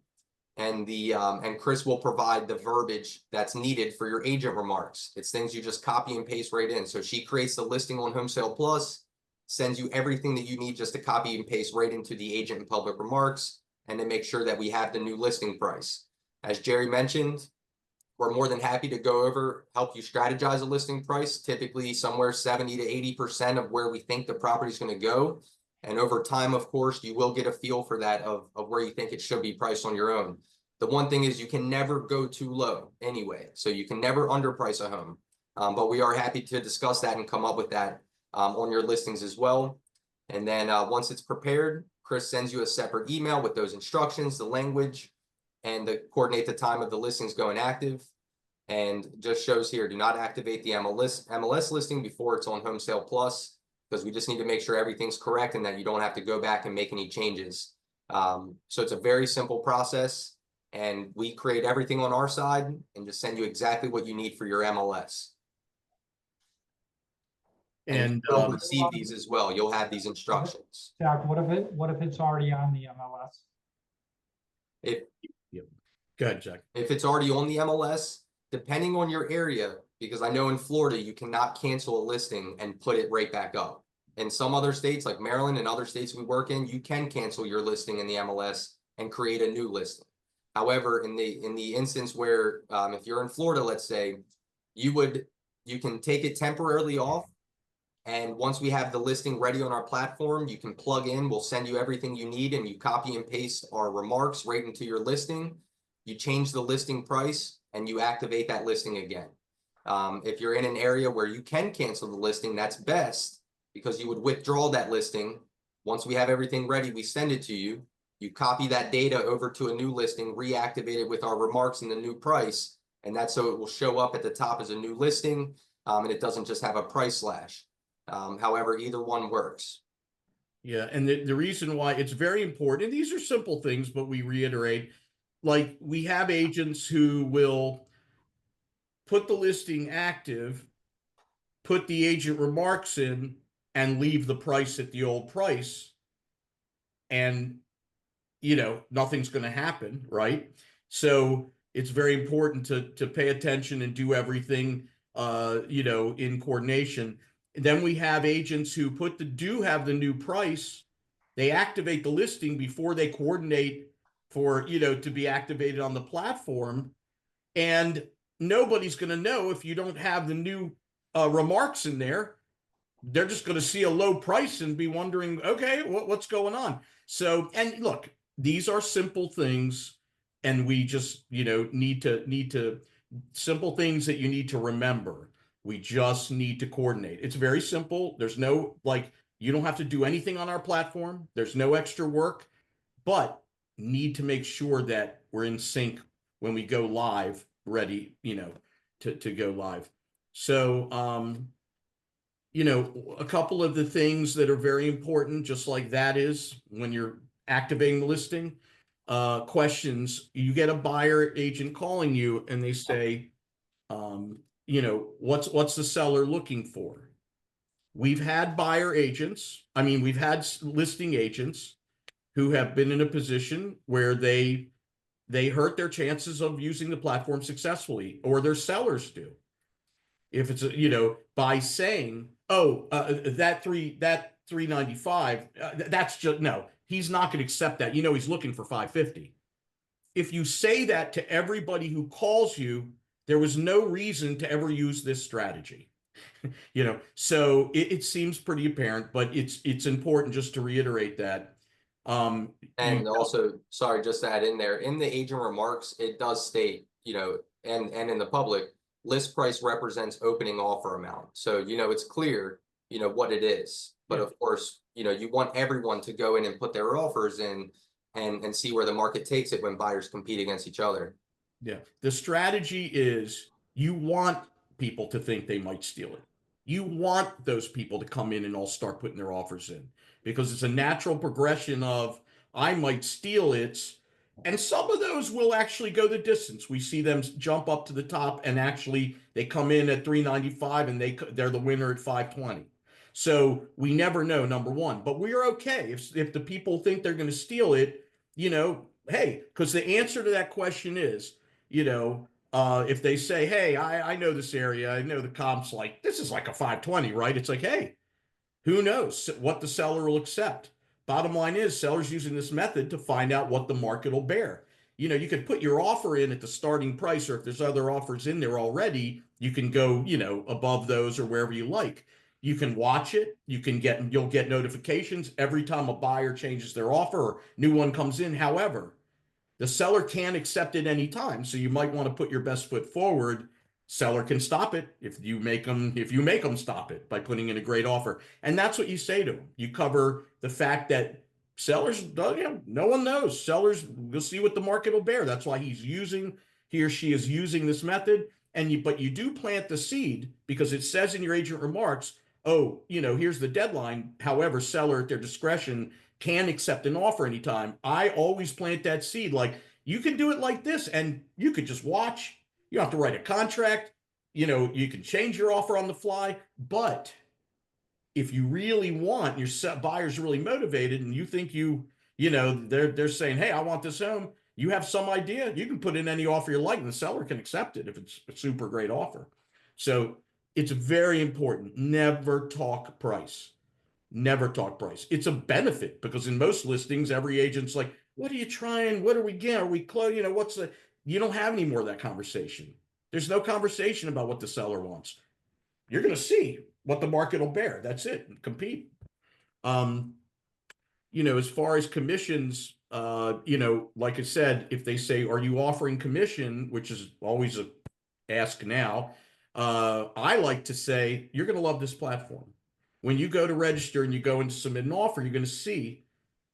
and Chris will provide the verbiage that's needed for your agent remarks. It's things you just copy and paste right in. So she creates the listing on homesale.plus, sends you everything that you need just to copy and paste right into the agent and public remarks, and then make sure that we have the new listing price. As Jerry mentioned, we're more than happy to go over, help you strategize a listing price, typically somewhere 70 to 80% of where we think the property is going to go. And over time, of course, you will get a feel for that of where you think it should be priced on your own. The one thing is you can never go too low anyway. So you can never underprice a home. But we are happy to discuss that and come up with that on your listings as well. And then once it's prepared, Chris sends you a separate email with those instructions, the language, and coordinate the time of the listings going active. And just shows here, do not activate the MLS listing before it's on homesale.plus, because we just need to make sure everything's correct and that you don't have to go back and make any changes. So it's a very simple process, and we create everything on our side and just send you exactly what you need for your MLS. And you'll receive these as well. You'll have these instructions. Zach, what if it's already on the MLS? Go ahead, Jack. If it's already on the MLS, depending on your area, because I know in Florida, you cannot cancel a listing and put it right back up. In some other states like Maryland and other states we work in, you can cancel your listing in the MLS and create a new listing. However, in the instance where if you're in Florida, let's say, you can take it temporarily off. And once we have the listing ready on our platform, you can plug in, we'll send you everything you need, and you copy and paste our remarks right into your listing. You change the listing price and you activate that listing again. If you're in an area where you can cancel the listing, that's best, because you would withdraw that listing. Once we have everything ready, we send it to you. You copy that data over to a new listing, reactivate it with our remarks and the new price, and that's so it will show up at the top as a new listing, and it doesn't just have a price slash. However, either one works. Yeah, and the reason why it's very important, and these are simple things, but we reiterate, like we have agents who will put the listing active, put the agent remarks in, and leave the price at the old price. And, nothing's going to happen, right? So it's very important to pay attention and do everything, in coordination. And then we have agents who do have the new price. They activate the listing before they coordinate for, to be activated on the platform. And nobody's going to know if you don't have the new remarks in there. They're just going to see a low price and be wondering, okay, what's going on? So, and look, these are simple things, and we just, need to simple things that you need to remember. We just need to coordinate. It's very simple. There's no, like, you don't have to do anything on our platform. There's no extra work, but need to make sure that we're in sync when we go live, ready, to go live. So, a couple of the things that are very important, just like that is when you're activating the listing, questions, you get a buyer agent calling you and they say, what's the seller looking for? We've had we've had listing agents who have been in a position where they hurt their chances of using the platform successfully, or their sellers do. If it's by saying, oh, that 395, that's just, no, he's not going to accept that. He's looking for 550. If you say that to everybody who calls you, there was no reason to ever use this strategy. So it seems pretty apparent, but it's important just to reiterate that. And also, sorry, just to add in there, in the agent remarks, it does state, and in the public, list price represents opening offer amount. So, it's clear, what it is. But of course, you want everyone to go in and put their offers in and see where the market takes it when buyers compete against each other. Yeah. The strategy is you want people to think they might steal it. You want those people to come in and all start putting their offers in, because it's a natural progression of, I might steal it. And some of those will actually go the distance. We see them jump up to the top, and actually they come in at 395 and they're the winner at 520. So we never know, number one, but we're okay. If the people think they're going to steal it, hey, because the answer to that question is, if they say, hey, I know this area, I know the comp's like, this is like a 520, right? It's like, hey, who knows what the seller will accept? Bottom line is, sellers using this method to find out what the market will bear. You can put your offer in at the starting price, or if there's other offers in there already, you can go, above those or wherever you like. You can watch it. You'll get notifications every time a buyer changes their offer or new one comes in. However, the seller can accept it any time, so you might want to put your best foot forward. Seller can stop it if you make them stop it by putting in a great offer. And that's what you say to them. You cover the fact that sellers, no one knows. Sellers will see what the market will bear. That's why he or she is using this method. But you do plant the seed, because it says in your agent remarks, oh, here's the deadline. However, seller at their discretion can accept an offer anytime. I always plant that seed. Like, you can do it like this, and you could just watch. You don't have to write a contract. You can change your offer on the fly. But if you really want, your buyer's really motivated, and you think they're saying, hey, I want this home. You have some idea, you can put in any offer you like, and the seller can accept it if it's a super great offer. So it's very important. Never talk price. Never talk price. It's a benefit, because in most listings, every agent's like, what are you trying? What are we getting? Are we close? You don't have any more of that conversation. There's no conversation about what the seller wants. You're going to see what the market will bear. That's it. Compete. As far as commissions, like I said, if they say, are you offering commission, which is always a ask now, I like to say, you're going to love this platform. When you go to register and you go in to submit an offer, you're going to see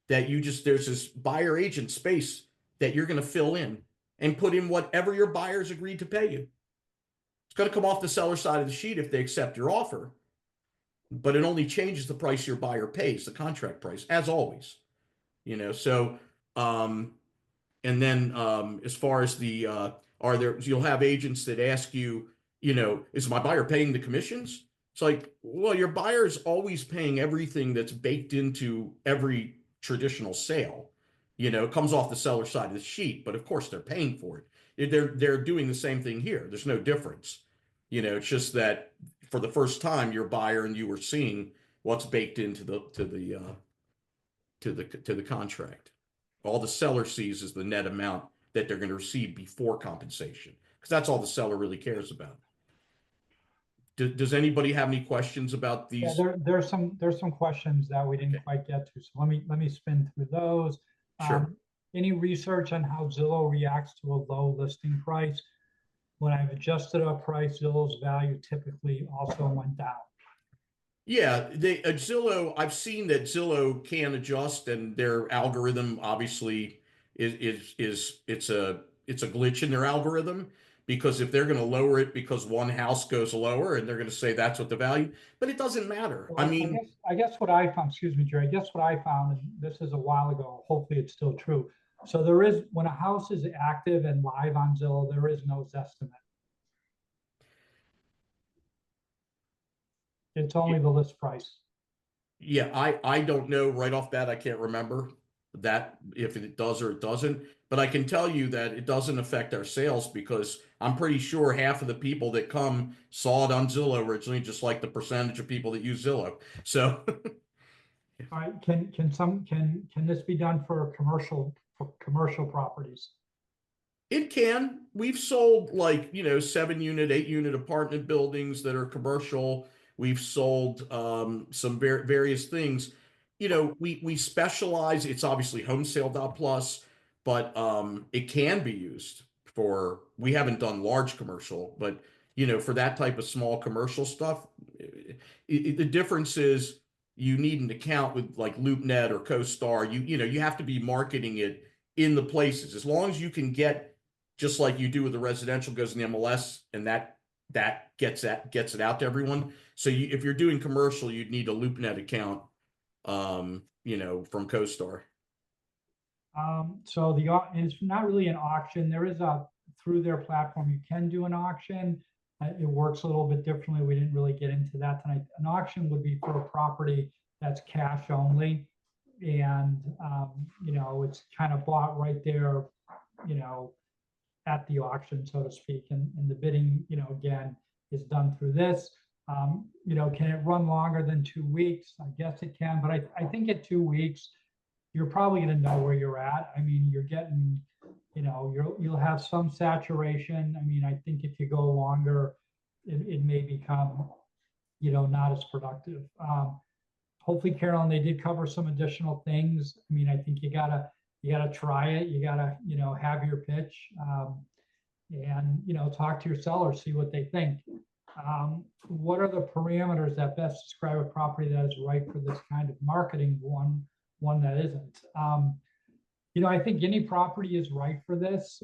that there's this buyer agent space that you're going to fill in and put in whatever your buyers agreed to pay you. It's going to come off the seller side of the sheet if they accept your offer, but it only changes the price your buyer pays, the contract price, as always. So and then as far as you'll have agents that ask you, is my buyer paying the commissions? It's like, well, your buyer is always paying everything that's baked into every traditional sale. It comes off the seller side of the sheet, but of course they're paying for it. They're doing the same thing here. There's no difference. It's just that for the first time, your buyer and you are seeing what's baked into the contract. All the seller sees is the net amount that they're going to receive before compensation, because that's all the seller really cares about. Does anybody have any questions about these? Yeah, there's some questions that we didn't quite get to, so let me spin through those. Sure. Any research on how Zillow reacts to a low listing price? When I've adjusted a price, Zillow's value typically also went down. Yeah, Zillow, I've seen that Zillow can adjust, and their algorithm obviously it's a glitch in their algorithm, because if they're going to lower it because one house goes lower and they're going to say that's what the value, but it doesn't matter. Well, I mean, I guess what I found, excuse me, Jerry, I guess what I found, and this is a while ago, hopefully it's still true. So when a house is active and live on Zillow, there is no Zestimate. It's only the list price. yeah, I don't know right off bat. I can't remember that if it does or it doesn't, but I can tell you that it doesn't affect our sales, because I'm pretty sure half of the people that come saw it on Zillow originally, just like the percentage of people that use Zillow. So All right, can this be done for commercial properties? it can. We've sold 7-unit, 8-unit apartment buildings that are commercial. We've sold some various things. We specialize. It's obviously homesale.plus, but it can be used for. We haven't done large commercial, but for that type of small commercial stuff, the difference is you need an account with like LoopNet or CoStar. You have to be marketing it in the places. As long as you can get, just like you do with the residential, goes in the MLS, and that gets it out to everyone. So if you're doing commercial, you'd need a LoopNet account, from CoStar. So it's not really an auction. There is through their platform, you can do an auction. It works a little bit differently. We didn't really get into that tonight. An auction would be for a property that's cash only. And, it's kind of bought right there, at the auction, so to speak. And the bidding, again, is done through this. Can it run longer than 2 weeks? I guess it can, but I think at 2 weeks, you're probably going to know where you're at. I mean, you're getting, you'll have some saturation. I mean, I think if you go longer, it may become, not as productive. Hopefully, Carolyn, they did cover some additional things. I mean, I think you gotta try it. You gotta, have your pitch, and talk to your seller, see what they think. What are the parameters that best describe a property that is right for this kind of marketing? One that isn't. I think any property is right for this.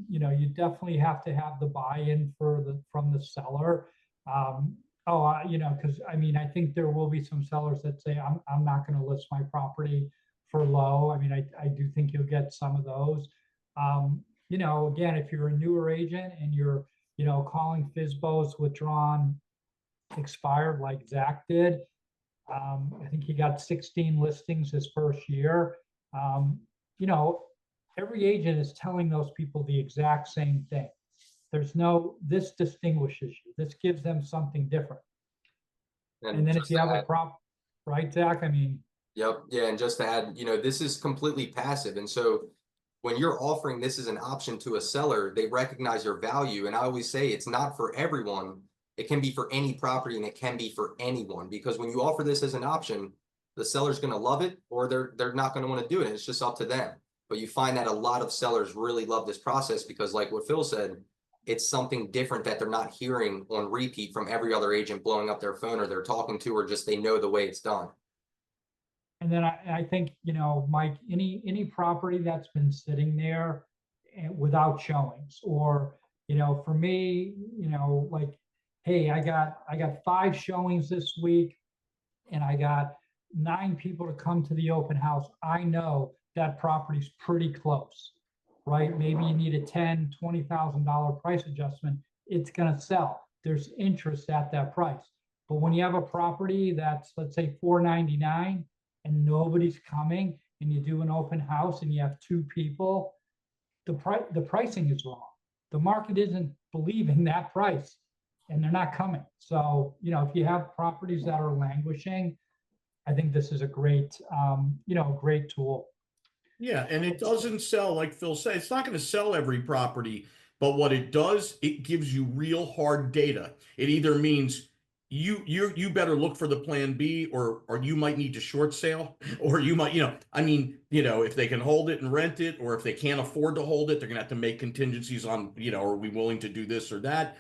You definitely have to have the buy-in from the seller. Because I think there will be some sellers that say, I'm not going to list my property for low. I mean, I do think you'll get some of those. Again, if you're a newer agent and you're, calling FSBOs withdrawn, expired like Zach did, I think he got 16 listings his first year. Every agent is telling those people the exact same thing. This distinguishes you. This gives them something different. And then if you have a prop, right, Zach? I mean. Yep. Yeah. And just to add, this is completely passive. And so when you're offering this as an option to a seller, they recognize your value. And I always say it's not for everyone. It can be for any property, and it can be for anyone, because when you offer this as an option, the seller's going to love it, or they're not going to want to do it. It's just up to them. But you find that a lot of sellers really love this process because, like what Phil said, it's something different that they're not hearing on repeat from every other agent blowing up their phone, or they're talking to, or just they know the way it's done. And then I think, you know, Mike, any property that's been sitting there without showings, or, you know, for me, you know, like, hey, I got 5 showings this week and I got 9 people to come to the open house. I know that property's pretty close, right? Maybe you need a $10,000, $20,000 price adjustment. It's gonna sell. There's interest at that price. But when you have a property that's, let's say, $499 and nobody's coming, and you do an open house and you have 2 people, the pricing is wrong. The market isn't believing that price, and they're not coming. So, you know, if you have properties that are languishing, I think this is a great, you know, great tool. Yeah, and it doesn't sell, like Phil said, it's not going to sell every property, but what it does, it gives you real hard data. It either means you better look for the plan B, or you might need to short sale, or you might, you know, I mean, you know, if they can hold it and rent it, or if they can't afford to hold it, they're gonna have to make contingencies on, you know, are we willing to do this or that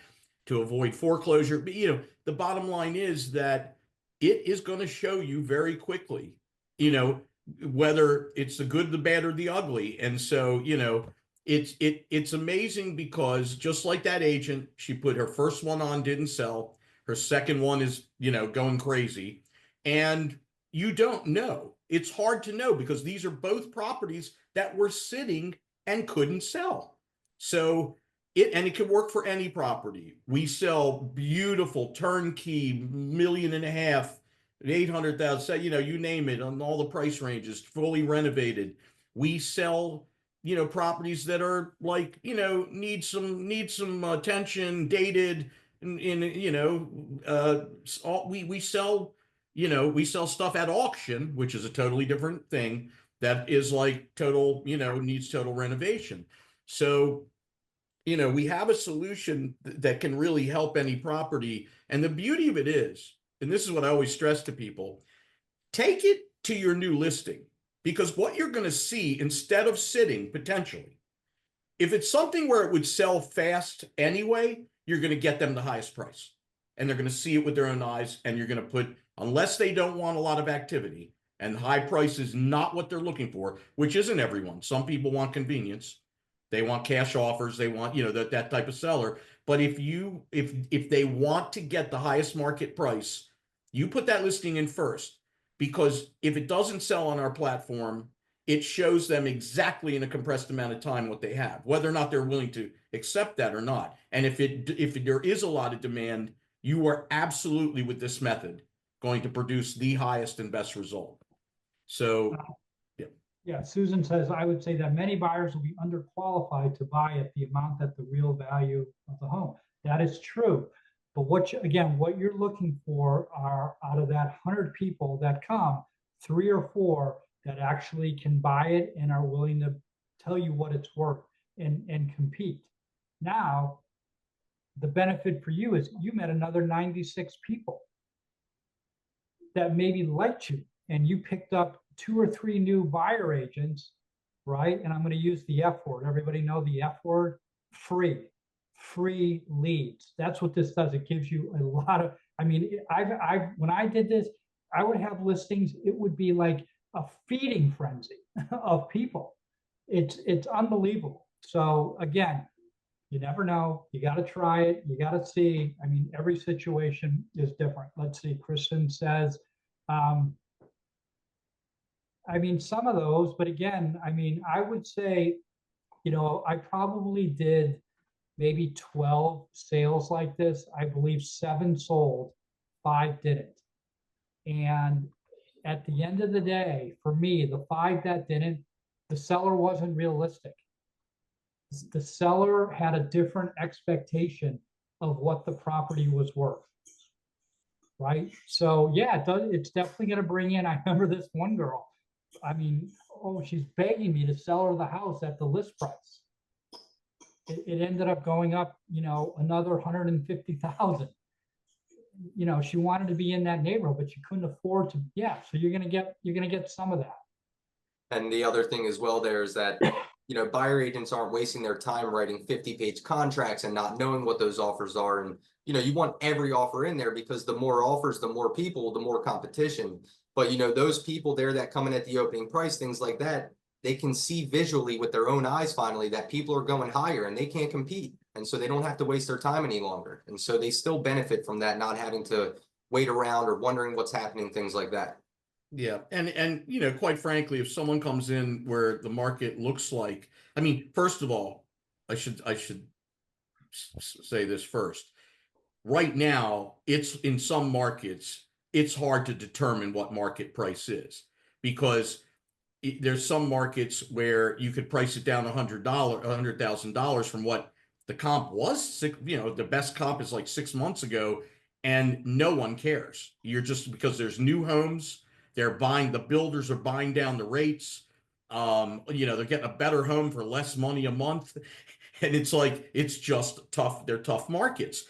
to avoid foreclosure? But you know, the bottom line is that it is going to show you very quickly, you know, whether it's the good, the bad, or the ugly. And so, you know, it's amazing because just like that agent, she put her first one on, didn't sell. Her second one is, you know, going crazy. And you don't know. It's hard to know because these are both properties that were sitting and couldn't sell. So it can work for any property. We sell beautiful turnkey, $1.5 million, 800,000, you know, you name it, on all the price ranges, fully renovated. We sell, you know, properties that are like, you know, need some attention, dated, in you know, we sell, you know, we sell stuff at auction, which is a totally different thing. That is like total, you know, needs total renovation. So, you know, we have a solution that can really help any property. And the beauty of it is, and this is what I always stress to people, take it to your new listing, because what you're going to see, instead of sitting potentially, if it's something where it would sell fast anyway, you're going to get them the highest price, and they're going to see it with their own eyes. And you're going to put, unless they don't want a lot of activity, and high price is not what they're looking for, which isn't everyone. Some people want convenience. They want cash offers. They want, you know, that type of seller. But if they want to get the highest market price, you put that listing in first, because if it doesn't sell on our platform, it shows them exactly in a compressed amount of time what they have, whether or not they're willing to accept that or not. And if there is a lot of demand, you are absolutely, with this method, going to produce the highest and best result. So, yeah. Yeah, Susan says, I would say that many buyers will be underqualified to buy at the amount that the real value of the home. That is true. But what you're looking for are, out of that 100 people that come, 3 or 4 that actually can buy it and are willing to tell you what it's worth and compete. Now, the benefit for you is you met another 96 people that maybe liked you, and you picked up 2 or 3 new buyer agents, right? And I'm going to use the F word. Everybody know the F word? Free leads. That's what this does. It gives you a lot of, I mean, when I did this, I would have listings. It would be like a feeding frenzy of people. It's unbelievable. So again, you never know. You got to try it. You got to see. I mean, every situation is different. Let's see. Kristen says, I mean, some of those, but again, I mean, I would say, you know, I probably did maybe 12 sales like this. I believe 7 sold, 5 didn't. And at the end of the day, for me, the 5 that didn't, the seller wasn't realistic. The seller had a different expectation of what the property was worth, right? So yeah, it's definitely going to bring in. I remember this one girl. I mean, she's begging me to sell her the house at the list price. It ended up going up, you know, another 150,000. You know, she wanted to be in that neighborhood, but she couldn't afford to. Yeah, so you're gonna get some of that. And the other thing as well there is that, you know, buyer agents aren't wasting their time writing 50-page contracts and not knowing what those offers are. And, you know, you want every offer in there, because the more offers, the more people, the more competition. But But those people there that come in at the opening price, things like that, they can see visually with their own eyes finally that people are going higher and they can't compete. And so they don't have to waste their time any longer. And so they still benefit from that, not having to wait around or wondering what's happening, things like that. Yeah. And quite frankly, if someone comes in where the market looks like, I mean, first of all, I should say this first. Right now, it's in some markets, it's hard to determine what market price is because there's some markets where you could price it down $100,000 from what the comp was. The best comp is like 6 months ago, and no one cares. You're just because there's new homes, the builders are buying down the rates. They're getting a better home for less money a month. And it's just tough. They're tough markets.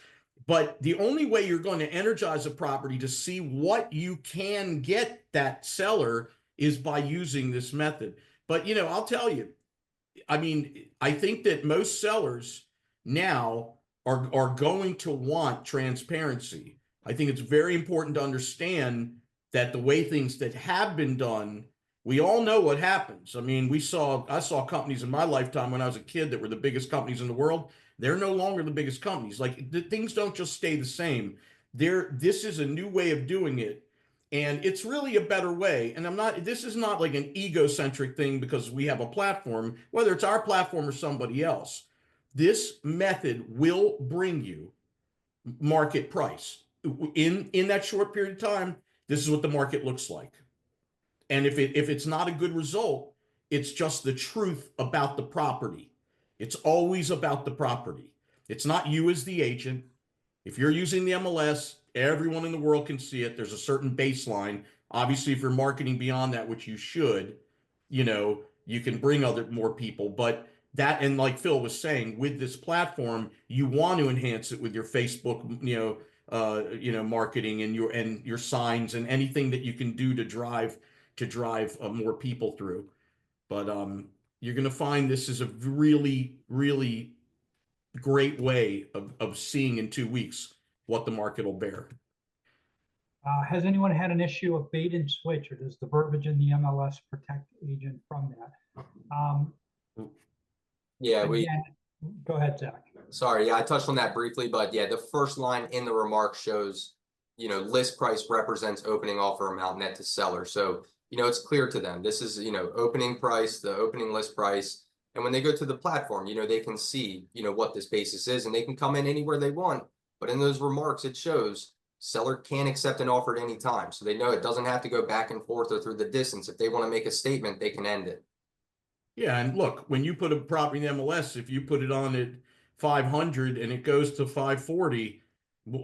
But the only way you're going to energize a property to see what you can get that seller is by using this method. But, I'll tell you, I mean, I think that most sellers now are going to want transparency. I think it's very important to understand that the way things that have been done, we all know what happens. I mean, I saw companies in my lifetime when I was a kid that were the biggest companies in the world. They're no longer the biggest companies. Like things don't just stay the same. This is a new way of doing it. And it's really a better way. And this is not like an egocentric thing because we have a platform, whether it's our platform or somebody else. This method will bring you market price. In that short period of time, this is what the market looks like. And if it's not a good result, it's just the truth about the property. It's always about the property. It's not you as the agent. If you're using the MLS, everyone in the world can see it. There's a certain baseline. Obviously, if you're marketing beyond that, which you should, you can bring more people. But and like Phil was saying, with this platform, you want to enhance it with your Facebook, marketing and your signs and anything that you can do to drive more people through. But you're going to find this is a really, really great way of seeing in 2 weeks what the market will bear. Has anyone had an issue of bait and switch, or does the verbiage in the MLS protect the agent from that? Yeah, again, go ahead, Zach. Sorry, yeah, I touched on that briefly, but yeah, the first line in the remarks shows, list price represents opening offer amount net to seller. So, it's clear to them. This is, opening price, the opening list price. And when they go to the platform, they can see, what this basis is, and they can come in anywhere they want. But in those remarks, it shows seller can accept an offer at any time. So they know it doesn't have to go back and forth or through the distance. If they want to make a statement, they can end it. Yeah, and look, when you put a property in MLS, if you put it on at 500 and it goes to 540,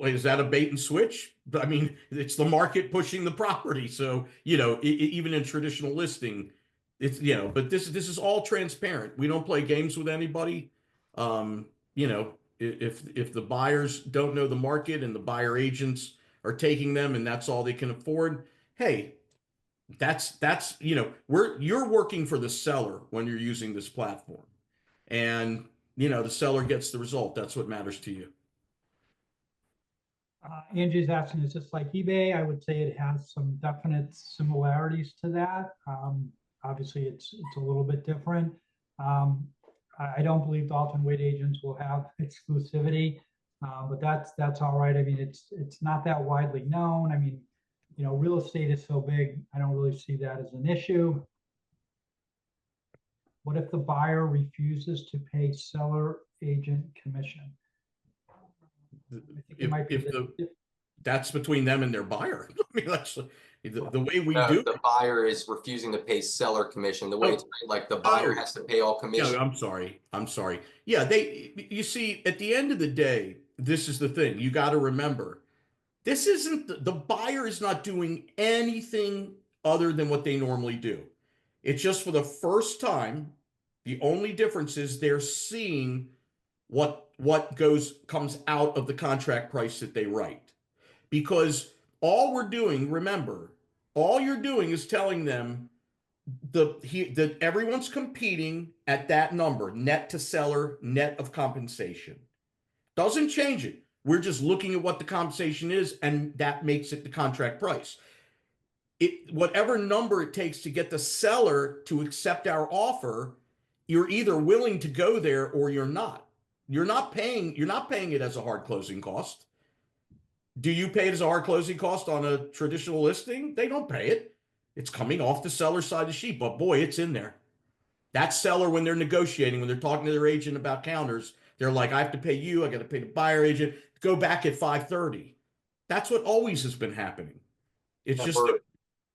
is that a bait and switch? I mean, it's the market pushing the property. So, even in traditional listing, it's, but this is all transparent. We don't play games with anybody. If the buyers don't know the market and the buyer agents are taking them and that's all they can afford, hey, you're working for the seller when you're using this platform, and the seller gets the result. That's what matters to you. Angie's asking, is this like eBay? I would say it has some definite similarities to that. Obviously, it's a little bit different. I don't believe Dalton Wade agents will have exclusivity, but that's all right. I mean, it's not that widely known. I mean, real estate is so big, I don't really see that as an issue. What if the buyer refuses to pay seller agent commission? That's between them and their buyer. I mean, that's the way we do. The buyer is refusing to pay seller commission. The way it's like the buyer has to pay all commission. No, I'm sorry. Yeah, you see, at the end of the day, this is the thing. You got to remember, this isn't the buyer is not doing anything other than what they normally do. It's just for the first time, the only difference is they're seeing what comes out of the contract price that they write. Because all we're doing, remember, all you're doing is telling them that everyone's competing at that number, net to seller, net of compensation. Doesn't change it. We're just looking at what the compensation is, and that makes it the contract price. whatever number it takes to get the seller to accept our offer, you're either willing to go there or you're not. You're not paying it as a hard closing cost. Do you pay it as a hard closing cost on a traditional listing? They don't pay it. It's coming off the seller's side of the sheet, but boy, it's in there. That seller, when they're negotiating, when they're talking to their agent about counters, they're like, I have to pay you, I got to pay the buyer agent, go back at 5:30. That's what always has been happening. It's just that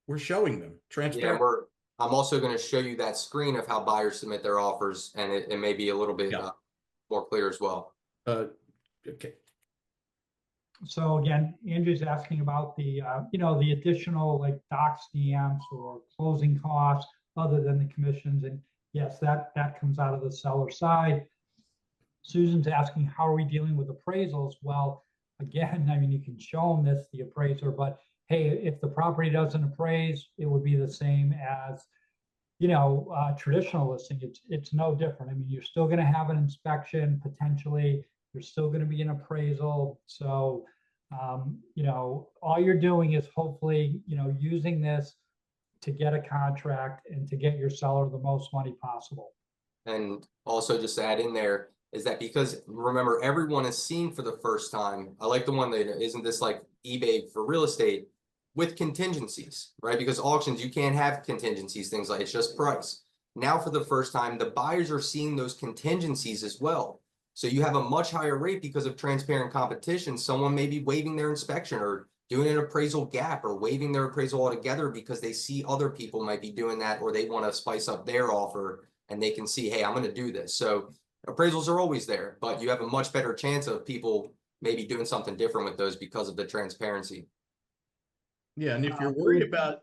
we're showing them transparent. Yeah, I'm also going to show you that screen of how buyers submit their offers, and it may be a little bit more clear as well. Okay. So again, Andrew's asking about the, the additional like doc stamps or closing costs other than the commissions. And yes, that comes out of the seller side. Susan's asking, how are we dealing with appraisals? Well, again, I mean, you can show them this, the appraiser, but hey, if the property doesn't appraise, it would be the same as, traditional listing. It's no different. I mean, you're still going to have an inspection potentially. There's still going to be an appraisal. So, all you're doing is hopefully, using this to get a contract and to get your seller the most money possible. And also just to add in there is that because remember, everyone is seeing for the first time. I like the one that isn't this like eBay for real estate with contingencies, right? Because auctions, you can't have contingencies, things like it's just price. Now, for the first time, the buyers are seeing those contingencies as well. So you have a much higher rate because of transparent competition. Someone may be waiving their inspection or doing an appraisal gap or waiving their appraisal altogether because they see other people might be doing that, or they want to spice up their offer and they can see, hey, I'm going to do this. So appraisals are always there, but you have a much better chance of people maybe doing something different with those because of the transparency. Yeah, and if you're worried about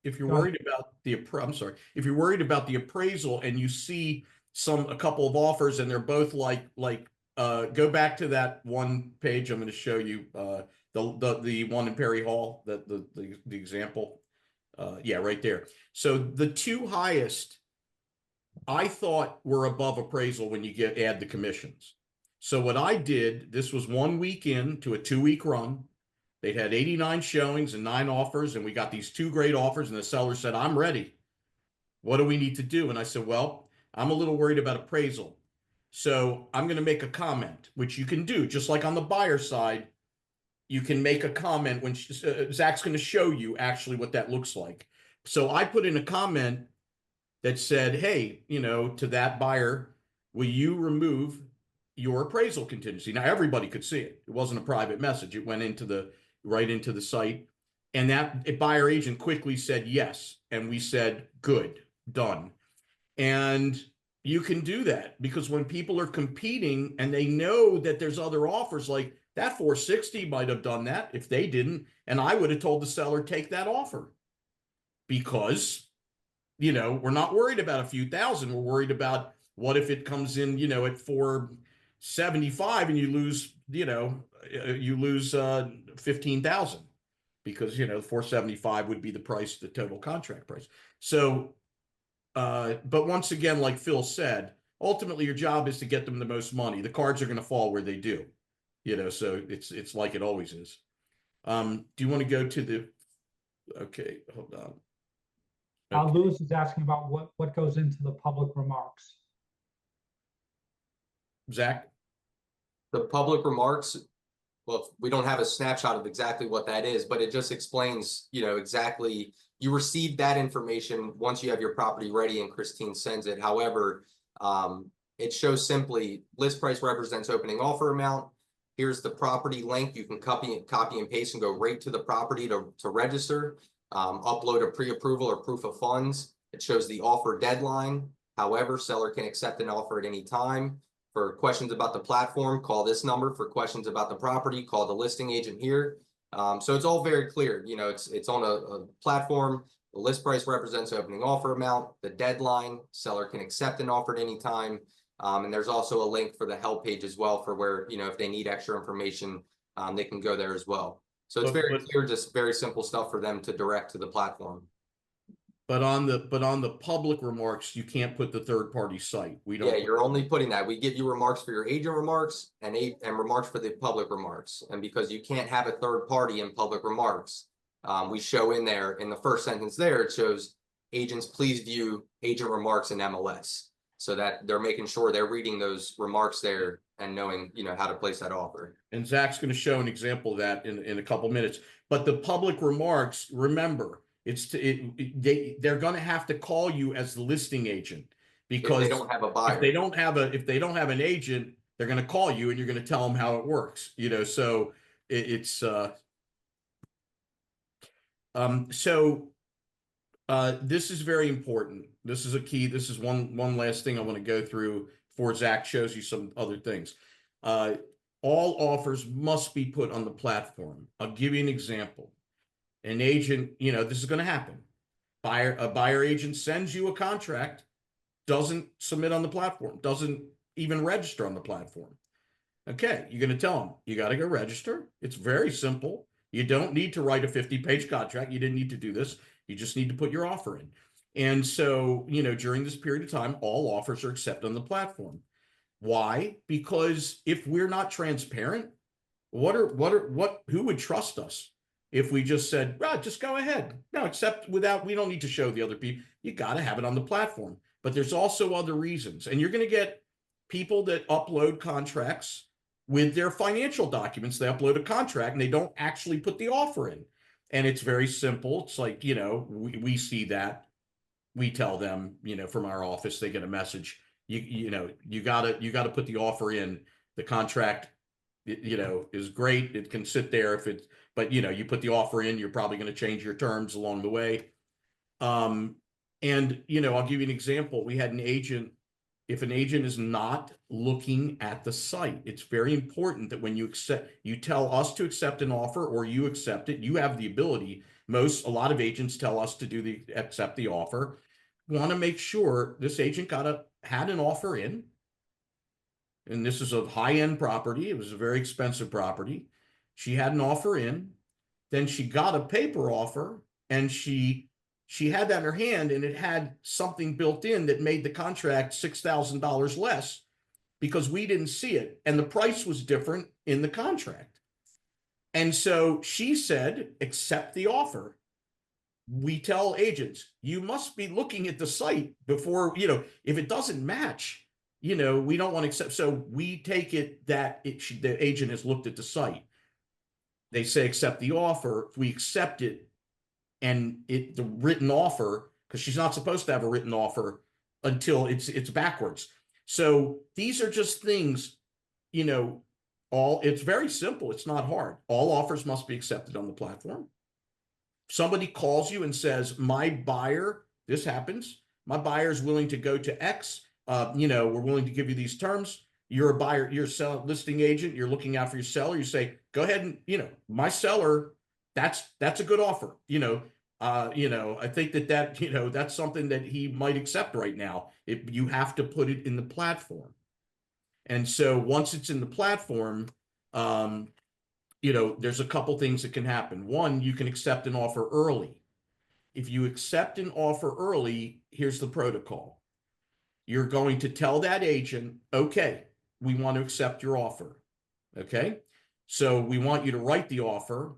if you're worried about the appraisal and you see a couple of offers and they're both like go back to that one page I'm going to show you, the one in Perry Hall, the example, yeah, right there. So the two highest I thought were above appraisal when you add the commissions. So what I did, this was 1 week into a 2-week run. They'd had 89 showings and 9 offers, and we got these 2 great offers, and the seller said, I'm ready. What do we need to do? And I said, well, I'm a little worried about appraisal. So I'm going to make a comment, which you can do, just like on the buyer side. You can make a comment when Zach's going to show you actually what that looks like. So I put in a comment that said, hey, to that buyer, will you remove your appraisal contingency? Now, everybody could see it. It wasn't a private message. It went right into the site. And that buyer agent quickly said yes. And we said, good, done. And you can do that because when people are competing and they know that there's other offers, like that 460 might have done that if they didn't. And I would have told the seller, take that offer because, we're not worried about a few thousand. We're worried about what if it comes in, at 475 and you lose, 15,000 because, 475 would be the price, the total contract price. So, but once again, like Phil said, ultimately your job is to get them the most money. The cards are going to fall where they do, so it's like it always is. Do you want to go to okay, hold on. Okay. Lewis is asking about what goes into the public remarks. Zach? The public remarks, well, we don't have a snapshot of exactly what that is, but it just explains, exactly you receive that information once you have your property ready and Christine sends it. However, it shows simply list price represents opening offer amount. Here's the property link. You can copy and paste and go right to the property to register. Upload a pre-approval or proof of funds. It shows the offer deadline. However, seller can accept an offer at any time. For questions about the platform, call this number. For questions about the property, call the listing agent here. So it's all very clear. It's on a platform. The list price represents opening offer amount, the deadline, seller can accept an offer at any time. And there's also a link for the help page as well for where, if they need extra information, they can go there as well. So it's very clear, just very simple stuff for them to direct to the platform. But on the public remarks, you can't put the third-party site. We don't. Yeah, you're only putting that. We give you remarks for your agent remarks and remarks for the public remarks. And because you can't have a third party in public remarks, we show in there in the first sentence there, it shows agents, please view agent remarks in MLS, so that they're making sure they're reading those remarks there and knowing, you know, how to place that offer. And Zach's going to show an example of that in a couple minutes. But the public remarks, remember, they're going to have to call you as the listing agent, because if they don't have a buyer, if they don't have an agent, they're going to call you and you're going to tell them how it works. You know, so this is very important. This is a key. This is one last thing I want to go through before Zach shows you some other things. All offers must be put on the platform. I'll give you an example. An agent, you know, this is going to happen. A buyer agent sends you a contract, doesn't submit on the platform, doesn't even register on the platform. Okay, you're going to tell them, you got to go register. It's very simple. You don't need to write a 50-page contract. You didn't need to do this. You just need to put your offer in. And so, you know, during this period of time, all offers are accepted on the platform. Why? Because if we're not transparent, who would trust us if we just said, well, just go ahead? No, except we don't need to show the other people. You got to have it on the platform. But there's also other reasons. And you're going to get people that upload contracts with their financial documents. They upload a contract and they don't actually put the offer in. And it's very simple. It's like, you know, we see that. We tell them, you know, from our office, they get a message. You know, you gotta put the offer in. The contract, you know, is great. It can sit there but you know, you put the offer in, you're probably going to change your terms along the way. And you know, I'll give you an example. We had an agent. If an agent is not looking at the site, it's very important that when you tell us to accept an offer or you accept it, you have the ability. A lot of agents tell us to accept the offer. Want to make sure this agent had an offer in, and this is a high-end property. It was a very expensive property. She had an offer in, then she got a paper offer, and she had that in her hand, and it had something built in that made the contract $6,000 less because we didn't see it, and the price was different in the contract. And so she said, accept the offer. We tell agents, you must be looking at the site before, you know, if it doesn't match, you know, we don't want to accept. So we take it that the agent has looked at the site. They say, accept the offer. We accept it, and the written offer, because she's not supposed to have a written offer until it's backwards. So these are just things, you know, it's very simple. It's not hard. All offers must be accepted on the platform. Somebody calls you and says, my buyer, this happens, my buyer is willing to go to X. You know, we're willing to give you these terms. You're a buyer, you're a listing agent, you're looking out for your seller. You say, go ahead and, you know, my seller, that's a good offer. You know, I think that, you know, that's something that he might accept right now. You have to put it in the platform. And so once it's in the platform, you know, there's a couple things that can happen. One, you can accept an offer early. If you accept an offer early, here's the protocol. You're going to tell that agent, okay, we want to accept your offer. Okay. So we want you to write the offer.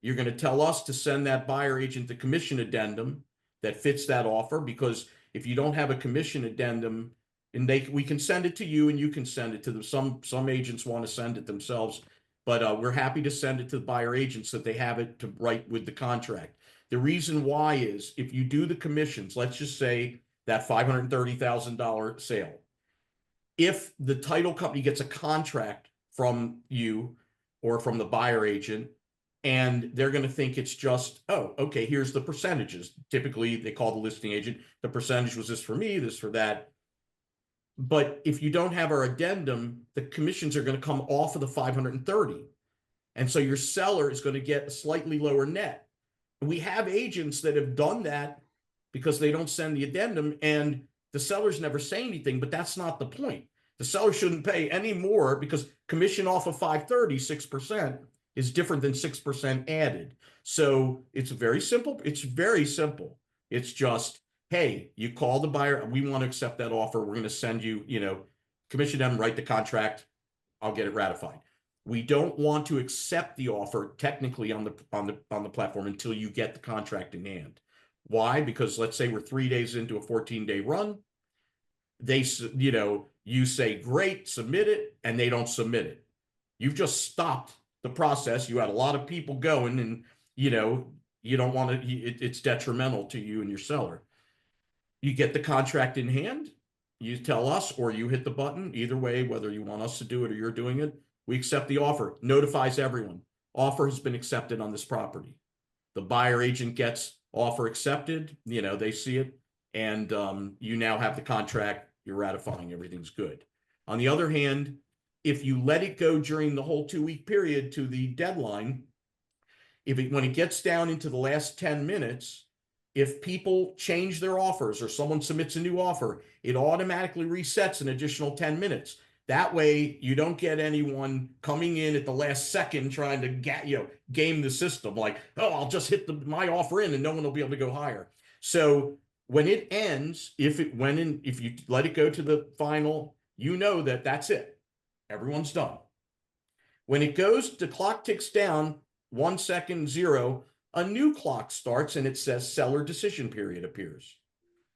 You're going to tell us to send that buyer agent the commission addendum that fits that offer, because if you don't have a commission addendum, and we can send it to you and you can send it to them. Some agents want to send it themselves, but we're happy to send it to the buyer agents so that they have it to write with the contract. The reason why is if you do the commissions, let's just say that $530,000 sale, if the title company gets a contract from you or from the buyer agent, and they're going to think it's just, oh, okay, here's the percentages. Typically, they call the listing agent, the percentage was this for me, this for that. But if you don't have our addendum, the commissions are going to come off of the 530. And so your seller is going to get a slightly lower net. We have agents that have done that because they don't send the addendum, and the sellers never say anything, but that's not the point. The seller shouldn't pay any more, because commission off of 530, 6% is different than 6% added. So it's very simple. It's very simple. It's just, hey, you call the buyer, we want to accept that offer. We're going to send you, you know, commission them, write the contract. I'll get it ratified. We don't want to accept the offer technically on the platform until you get the contract in hand. Why? Because let's say we're 3 days into a 14-day run. You say, great, submit it, and they don't submit it. You've just stopped the process. You had a lot of people going, and you don't want to, it's detrimental to you and your seller. You get the contract in hand, you tell us, or you hit the button, either way, whether you want us to do it or you're doing it, we accept the offer, notifies everyone. Offer has been accepted on this property. The buyer agent gets offer accepted, they see it, and you now have the contract, you're ratifying, everything's good. On the other hand, if you let it go during the whole 2-week period to the deadline, when it gets down into the last 10 minutes, if people change their offers or someone submits a new offer, it automatically resets an additional 10 minutes. That way, you don't get anyone coming in at the last second trying to game the system. Like, oh, I'll just hit my offer in and no one will be able to go higher. So when it ends, if you let it go to the final, that's it. Everyone's done. When it goes, the clock ticks down 1 second, 0. A new clock starts and it says seller decision period appears.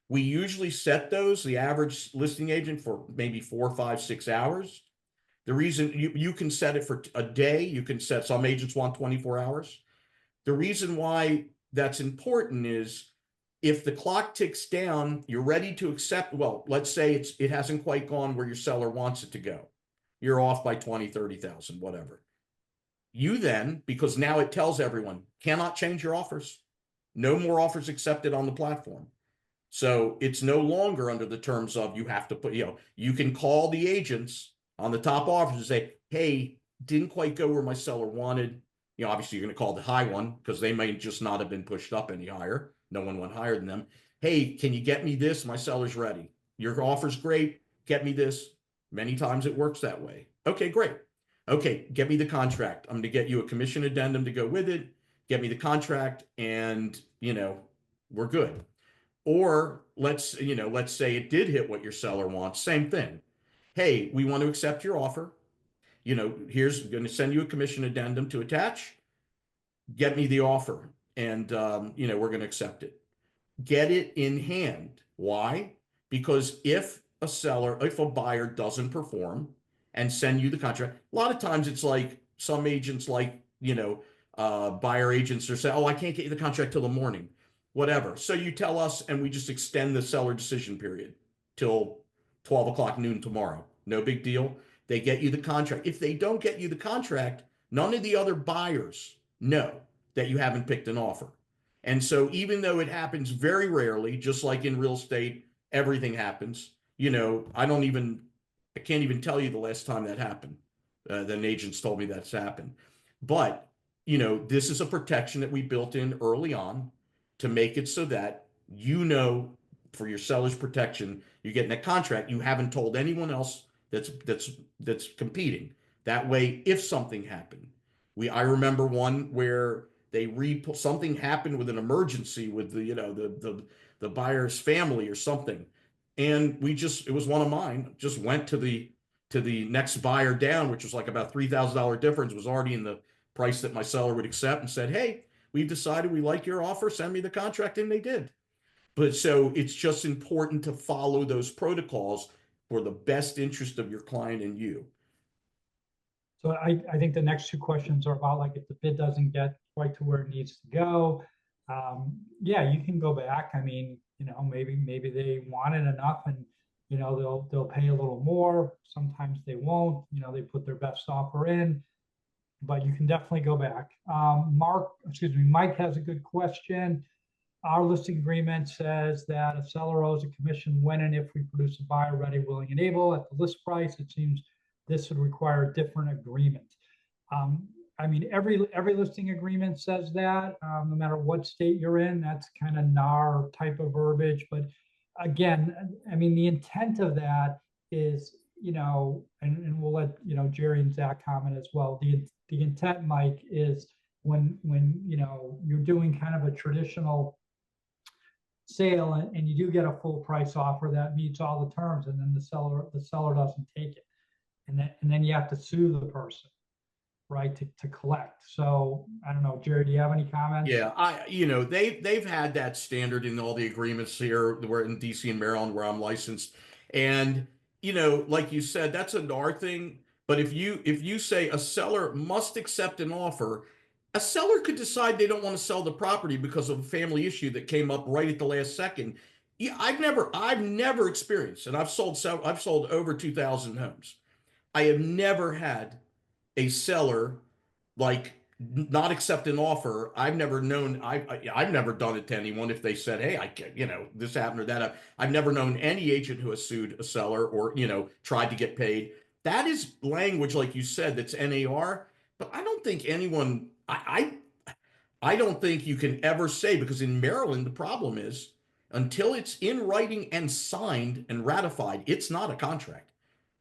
We usually set the average listing agent for maybe 4, 5, 6 hours. The reason you can set it for a day, you can set, some agents want 24 hours. The reason why that's important is if the clock ticks down, you're ready to accept, well, let's say it hasn't quite gone where your seller wants it to go. You're off by 20, 30,000, whatever. You then, because now it tells everyone, cannot change your offers. No more offers accepted on the platform. So it's no longer under the terms of you have to put, you can call the agents on the top offers and say, hey, didn't quite go where my seller wanted. Obviously you're going to call the high one because they may just not have been pushed up any higher. No one went higher than them. Hey, can you get me this? My seller's ready. Your offer's great. Get me this. Many times it works that way. Okay, great. Okay, get me the contract. I'm going to get you a commission addendum to go with it. Get me the contract and, we're good. Or let's say it did hit what your seller wants. Same thing. Hey, we want to accept your offer. Here's going to send you a commission addendum to attach. Get me the offer. And, we're going to accept it. Get it in hand. Why? Because if a buyer doesn't perform and send you the contract, a lot of times it's like some agents buyer agents are saying, oh, I can't get you the contract till the morning. Whatever. So you tell us and we just extend the seller decision period till 12 o'clock noon tomorrow. No big deal. They get you the contract. If they don't get you the contract, none of the other buyers know that you haven't picked an offer. And so even though it happens very rarely, just like in real estate, everything happens. I can't even tell you the last time that happened. Then agents told me that's happened. But, this is a protection that we built in early on to make it so that, for your seller's protection, you're getting that contract. You haven't told anyone else that's competing. That way, if something happened, I remember one where something happened with an emergency with the buyer's family or something. And it was one of mine, just went to the next buyer down, which was like about $3,000 difference, was already in the price that my seller would accept, and said, hey, we've decided we like your offer, send me the contract, and they did. But so it's just important to follow those protocols for the best interest of your client and you. So I think the next 2 questions are about, like, if the bid doesn't get quite to where it needs to go, yeah, you can go back. I mean, maybe they want it enough and, they'll pay a little more. Sometimes they won't, they put their best offer in, but you can definitely go back. Mike has a good question. Our listing agreement says that a seller owes a commission when and if we produce a buyer ready, willing, and able at the list price. It seems this would require a different agreement. I mean, every listing agreement says that, no matter what state you're in. That's kind of NAR type of verbiage. But again, I mean, the intent of that is, and we'll let Jerry and Zach comment as well. The intent, Mike, is when you're doing kind of a traditional sale and you do get a full price offer that meets all the terms, and then the seller doesn't take it, and then you have to sue the person. right, to collect. So I don't know, Jerry, do you have any comments? Yeah, they've had that standard in all the agreements here. We're in DC and Maryland where I'm licensed, and like you said, that's a NAR thing. But if you say a seller must accept an offer, a seller could decide they don't want to sell the property because of a family issue that came up right at the last second. Yeah, I've never experienced, and I've sold over 2,000 homes. I have never had a seller like not accept an offer. I've never known. I've never done it to anyone if they said, "Hey, I can't," this happened or that. I've never known any agent who has sued a seller or tried to get paid. That is language, like you said, that's NAR. But I don't think anyone. I don't think you can ever say, because in Maryland the problem is until it's in writing and signed and ratified, it's not a contract.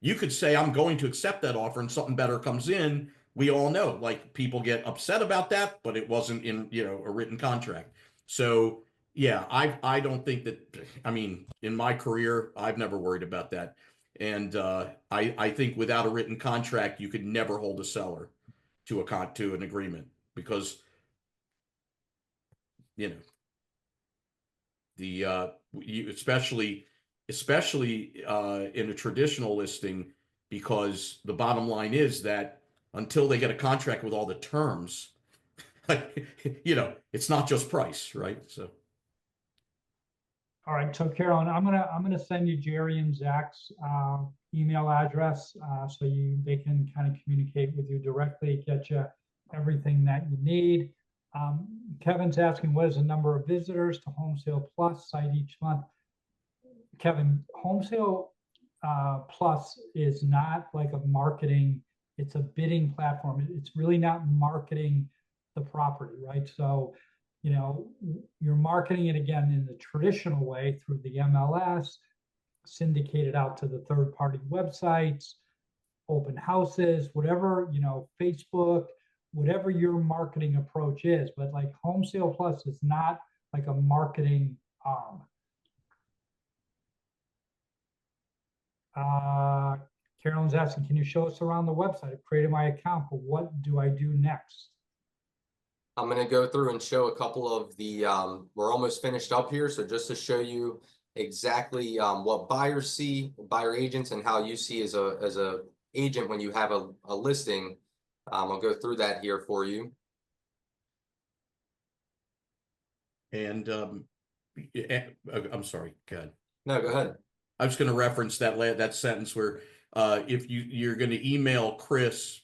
You could say, I'm going to accept that offer and something better comes in. We all know, like, people get upset about that, but it wasn't in, a written contract. So yeah, I don't think that, I mean, in my career, I've never worried about that. And I think without a written contract, you could never hold a seller to an agreement, because you know the especially in a traditional listing, because the bottom line is that until they get a contract with all the terms, it's not just price, right? So All right, so Carolyn, I'm gonna send you Jerry and Zach's email address so they can kind of communicate with you directly, get you everything that you need. Kevin's asking, what is the number of visitors to Homesale Plus site each month? Kevin, Homesale Plus is not like a marketing, it's a bidding platform. It's really not marketing the property, right? So, you're marketing it again in the traditional way through the MLS, syndicated out to the third-party websites, open houses, whatever, Facebook, whatever your marketing approach is. But like Homesale Plus is not like a marketing arm. Carolyn's asking, can you show us around the website? I've created my account, but what do I do next? I'm going to go through and show a couple of the, we're almost finished up here. So just to show you exactly what buyers see, buyer agents, and how you see as a agent when you have a listing, I'll go through that here for you. And I'm sorry, go ahead. No, go ahead. I was going to reference that sentence where if you're going to email Chris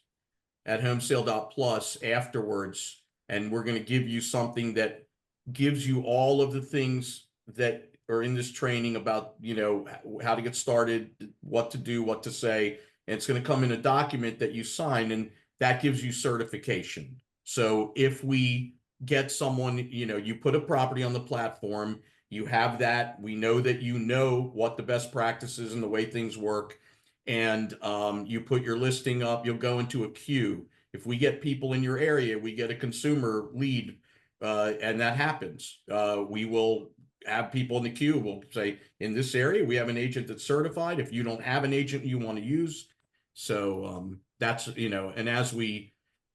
at homesale.plus afterwards, and we're going to give you something that gives you all of the things that are in this training about, how to get started, what to do, what to say. And it's going to come in a document that you sign, and that gives you certification. So if we get someone, you put a property on the platform, you have that, we know that what the best practices and the way things work, and you put your listing up, you'll go into a queue. If we get people in your area, we get a consumer lead, and that happens. We will have people in the queue. We'll say, in this area, we have an agent that's certified. If you don't have an agent you want to use. So that's, and as we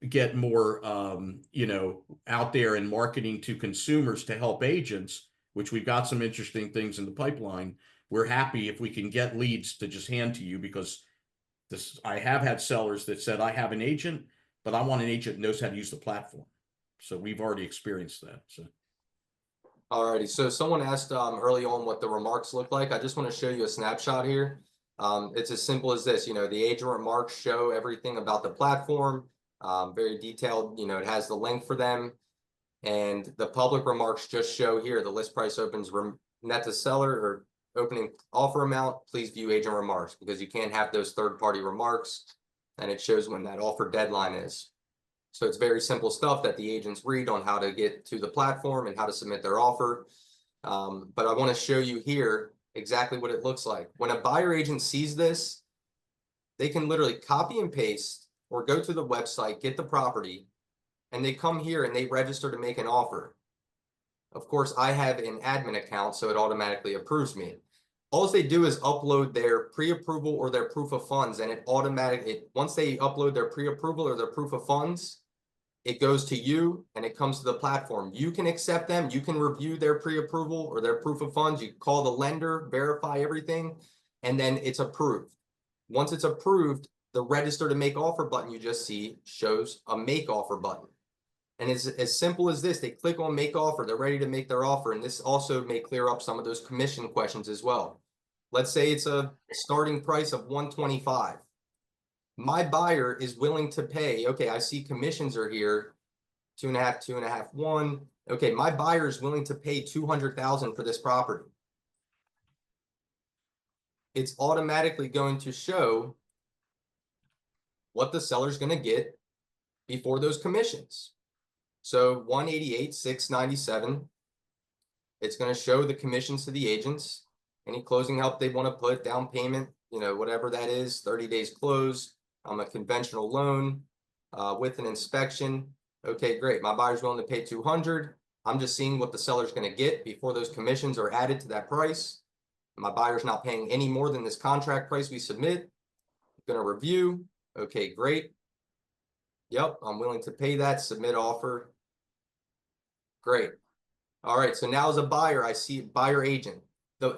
get more, out there in marketing to consumers to help agents, which we've got some interesting things in the pipeline, we're happy if we can get leads to just hand to you, because I have had sellers that said, I have an agent, but I want an agent that knows how to use the platform. So we've already experienced that. So. Alrighty, so someone asked early on what the remarks look like. I just want to show you a snapshot here. It's as simple as this. The agent remarks show everything about the platform, very detailed. It has the link for them, and the public remarks just show here the list price opens net to seller or opening offer amount. Please view agent remarks, because you can't have those third-party remarks, and it shows when that offer deadline is. So it's very simple stuff that the agents read on how to get to the platform and how to submit their offer. But I want to show you here exactly what it looks like. When a buyer agent sees this, they can literally copy and paste or go to the website, get the property, and they come here and they register to make an offer. Of course, I have an admin account, so it automatically approves me. all they do is upload their pre-approval or their proof of funds, and it automatically, once they upload their pre-approval or their proof of funds, it goes to you and it comes to the platform. You can accept them. You can review their pre-approval or their proof of funds. You call the lender, verify everything, and then it's approved. Once it's approved, the register to make offer button you just see shows a make offer button. And it's as simple as this. They click on make offer, they're ready to make their offer. And this also may clear up some of those commission questions as well. Let's say it's a starting price of 125. My buyer is willing to pay. Okay, I see commissions are here, 2.5, 2.5, 1. Okay, my buyer is willing to pay 200,000 for this property. It's automatically going to show what the seller's going to get before those commissions. So 188,697. It's going to show the commissions to the agents, any closing help they want to put, down payment, you know, whatever that is, 30 days close, a conventional loan with an inspection. Okay, great. My buyer's willing to pay 200. I'm just seeing what the seller's going to get before those commissions are added to that price. My buyer's not paying any more than this contract price we submit. I'm going to review. Okay, great. Yep, I'm willing to pay that. Submit offer. Great. All right, so now as a buyer, I see buyer agent.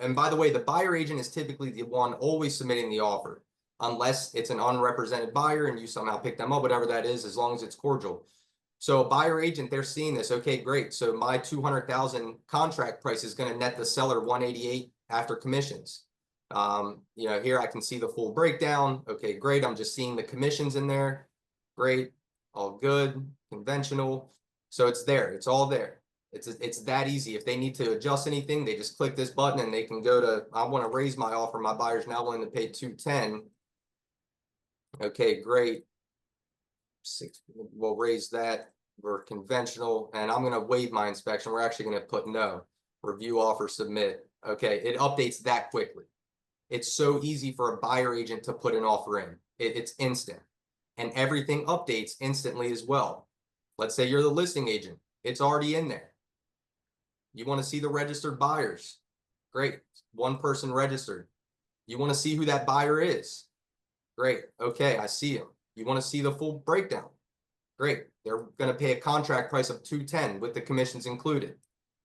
And by the way, the buyer agent is typically the one always submitting the offer, unless it's an unrepresented buyer and you somehow pick them up, whatever that is, as long as it's cordial. So a buyer agent, they're seeing this. Okay, great. So my 200,000 contract price is going to net the seller 188 after commissions. You know, here I can see the full breakdown. Okay, great. I'm just seeing the commissions in there. Great. All good. Conventional. So it's there. It's all there. It's that easy. If they need to adjust anything, they just click this button and they can go to, I want to raise my offer. My buyer's now willing to pay 210. Okay, great. We'll raise that. We're conventional, and I'm going to waive my inspection. We're actually going to put no. Review offer, submit. Okay, it updates that quickly. It's so easy for a buyer agent to put an offer in. It's instant, and everything updates instantly as well. Let's say you're the listing agent. It's already in there. You want to see the registered buyers. Great. One person registered. You want to see who that buyer is. Great. Okay, I see him. You want to see the full breakdown. Great. They're going to pay a contract price of 210 with the commissions included.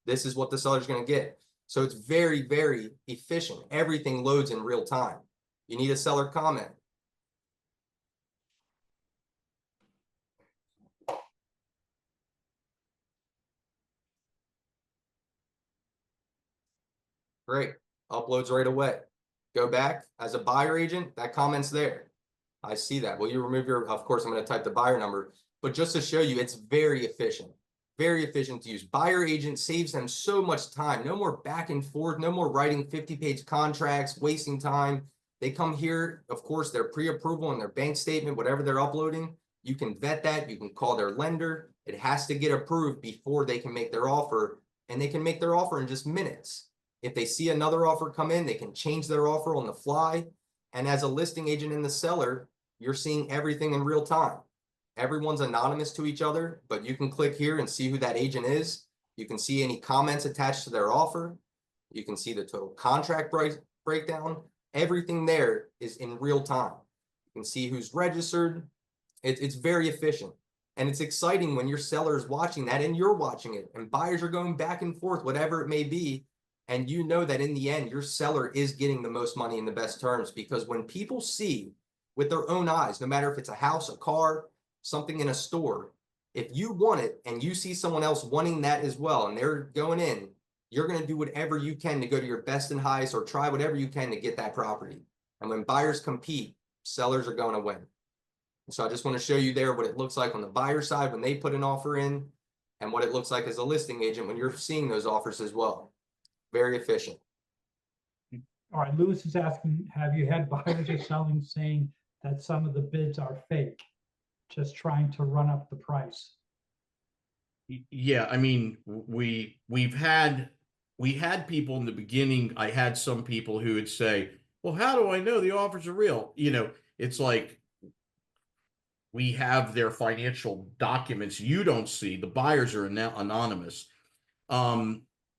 This is what the seller's going to get. So it's very, very efficient. Everything loads in real time. You need a seller comment. Great. Uploads right away. Go back as a buyer agent, that comment's there. I see that. Will you remove your, of course, I'm going to type the buyer number, but just to show you, it's very efficient to use. Buyer agent saves them so much time. No more back and forth, no more writing 50-page contracts, wasting time. They come here, of course, their pre-approval and their bank statement, whatever they're uploading, you can vet that. You can call their lender. It has to get approved before they can make their offer, and they can make their offer in just minutes. If they see another offer come in, they can change their offer on the fly. And as a listing agent and the seller, you're seeing everything in real time. Everyone's anonymous to each other, but you can click here and see who that agent is. You can see any comments attached to their offer. You can see the total contract breakdown. Everything there is in real time. You can see who's registered. It's very efficient. And it's exciting when your seller is watching that and you're watching it, and buyers are going back and forth, whatever it may be. And you know that in the end, your seller is getting the most money in the best terms, because when people see with their own eyes, no matter if it's a house, a car, something in a store, if you want it and you see someone else wanting that as well, and they're going in, you're going to do whatever you can to go to your best and highest, or try whatever you can to get that property. And when buyers compete, sellers are going to win. So I just want to show you there what it looks like on the buyer side when they put an offer in, and what it looks like as a listing agent when you're seeing those offers as well. Very efficient. All right, Lewis is asking, have you had buyers or selling saying that some of the bids are fake, just trying to run up the price? Yeah, I mean, we had people in the beginning. I had some people who would say, well, how do I know the offers are real? You know, it's like, we have their financial documents you don't see. The buyers are now anonymous.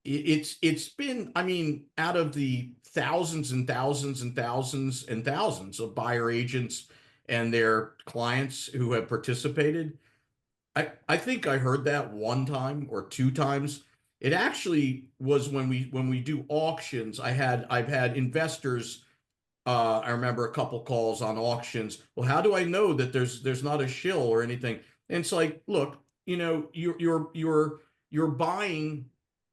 it's been, I mean, out of the thousands and thousands and thousands and thousands of buyer agents and their clients who have participated, I think I heard that one time or two times. It actually was when we do auctions. I've had investors. I remember a couple calls on auctions. Well, how do I know that there's not a shill or anything? And it's like, look, you know, you're buying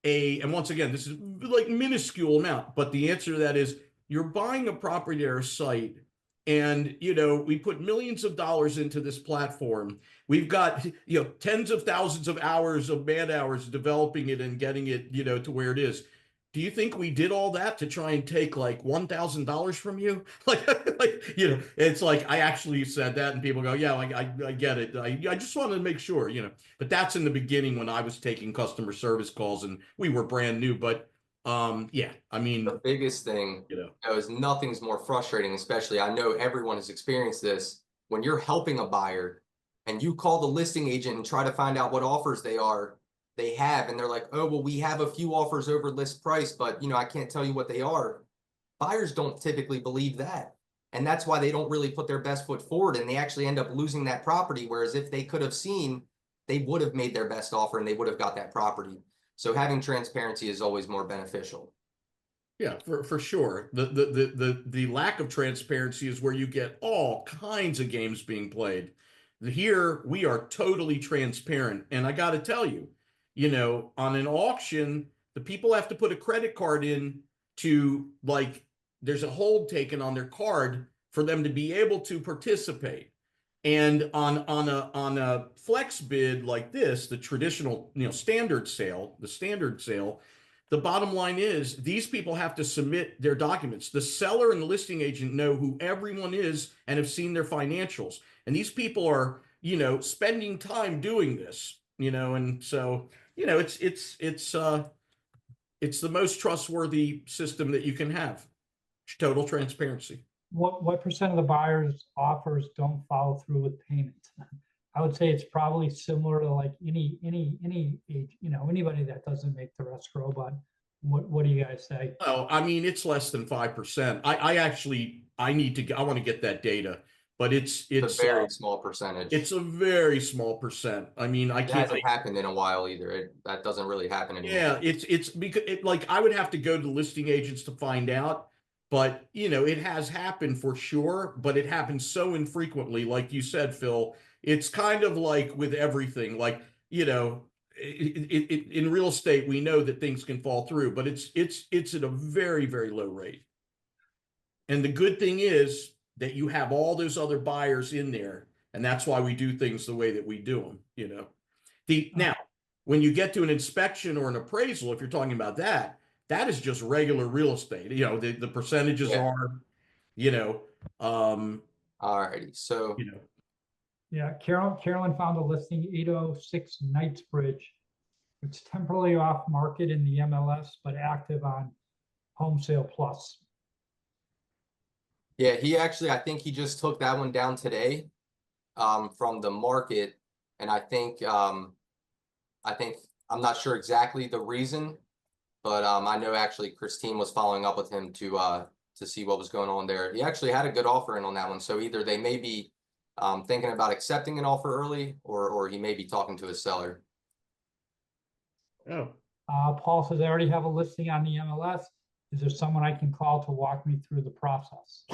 and once again, this is like minuscule amount, but the answer to that is you're buying a property or a site, and you know, we put millions of dollars into this platform. We've got, you know, tens of thousands of hours of man hours developing it and getting it, you know, to where it is. Do you think we did all that to try and take like $1,000 from you? Like, you know, it's like I actually said that, and people go, "Yeah, like I get it. I just wanted to make sure, you know." But that's in the beginning when I was taking customer service calls and we were brand new. But yeah, I mean, The biggest thing, you know, is nothing's more frustrating, especially I know everyone has experienced this when you're helping a buyer and you call the listing agent and try to find out what offers they have, and they're like, oh, well, we have a few offers over list price, but you know, I can't tell you what they are. Buyers don't typically believe that. And that's why they don't really put their best foot forward, and they actually end up losing that property. Whereas if they could have seen, they would have made their best offer and they would have got that property. So having transparency is always more beneficial. yeah, for sure. The lack of transparency is where you get all kinds of games being played. Here we are totally transparent, and I got to tell you, you know, on an auction, the people have to put a credit card in to, like, there's a hold taken on their card for them to be able to participate. And on a flex bid like this, the traditional, you know, standard sale, the standard sale, the bottom line is these people have to submit their documents. The seller and the listing agent know who everyone is and have seen their financials. And these people are, you know, spending time doing this, you know, and so, you know, it's the most trustworthy system that you can have. Total transparency. What percent of the buyers' offers don't follow through with payment? I would say it's probably similar to like any age, you know, anybody that doesn't make their escrow. But what do you guys say? Oh, I mean, it's less than 5%. I actually, I want to get that data, but It's a very small percentage. it's a very small percent. I mean, I It can't. hasn't happened in a while either. That doesn't really happen anymore. Yeah, it's because like I would have to go to the listing agents to find out, but you know, it has happened for sure, but it happens so infrequently. Like you said, Phil, it's kind of like with everything. Like, you know, in real estate, we know that things can fall through, but it's at a very, very low rate. And the good thing is that you have all those other buyers in there, and that's why we do things the way that we do them, you know. Now, when you get to an inspection or an appraisal, if you're talking about that, that is just regular real estate. You know, the percentages Yeah. are, you know, Alrighty, so you know, Yeah, Carolyn found a listing 806 Knightsbridge. It's temporarily off market in the MLS, but active on homesale.plus. yeah, I think he just took that one down today from the market, and I think I'm not sure exactly the reason, but I know actually Christine was following up with him to see what was going on there. He actually had a good offer in on that one, so either they may be thinking about accepting an offer early, or he may be talking to his seller. oh, Paul says, I already have a listing on the MLS. Is there someone I can call to walk me through the process?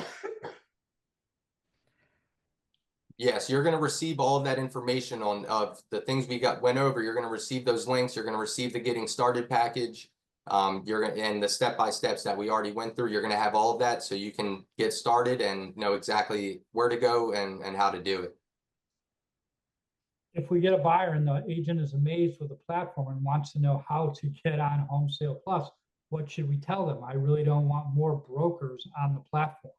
Yes, you're going to receive all of that information on the things we went over. You're going to receive those links. You're going to receive the getting started package. You're going and the step-by-steps that we already went through. You're going to have all of that so you can get started and know exactly where to go and how to do it. If we get a buyer and the agent is amazed with the platform and wants to know how to get on homesale.plus, what should we tell them? I really don't want more brokers on the platform.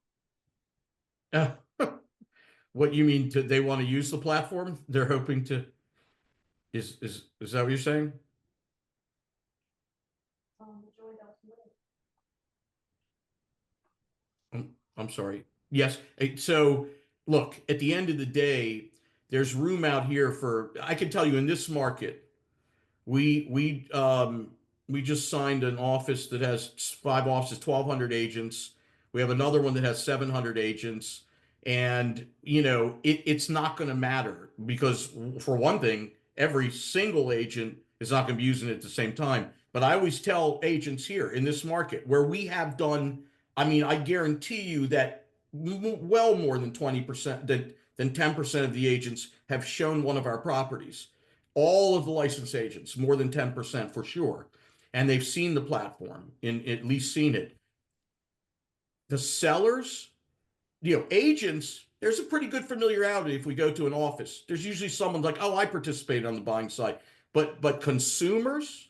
what you mean they want to use the platform? They're hoping to, is that what you're saying? I'm sorry. Yes. So look, at the end of the day, there's room out here for, I can tell you in this market, we we just signed an office that has 5 offices, 1,200 agents. We have another one that has 700 agents. And, it's not going to matter because, for one thing, every single agent is not going to be using it at the same time. But I always tell agents here in this market where we have done, I mean, I guarantee you that well more than 20%, than 10% of the agents have shown one of our properties. All of the licensed agents, more than 10% for sure. And they've seen the platform, at least seen it. The sellers, agents, there's a pretty good familiarity if we go to an office. There's usually someone like, oh, I participated on the buying side. But consumers,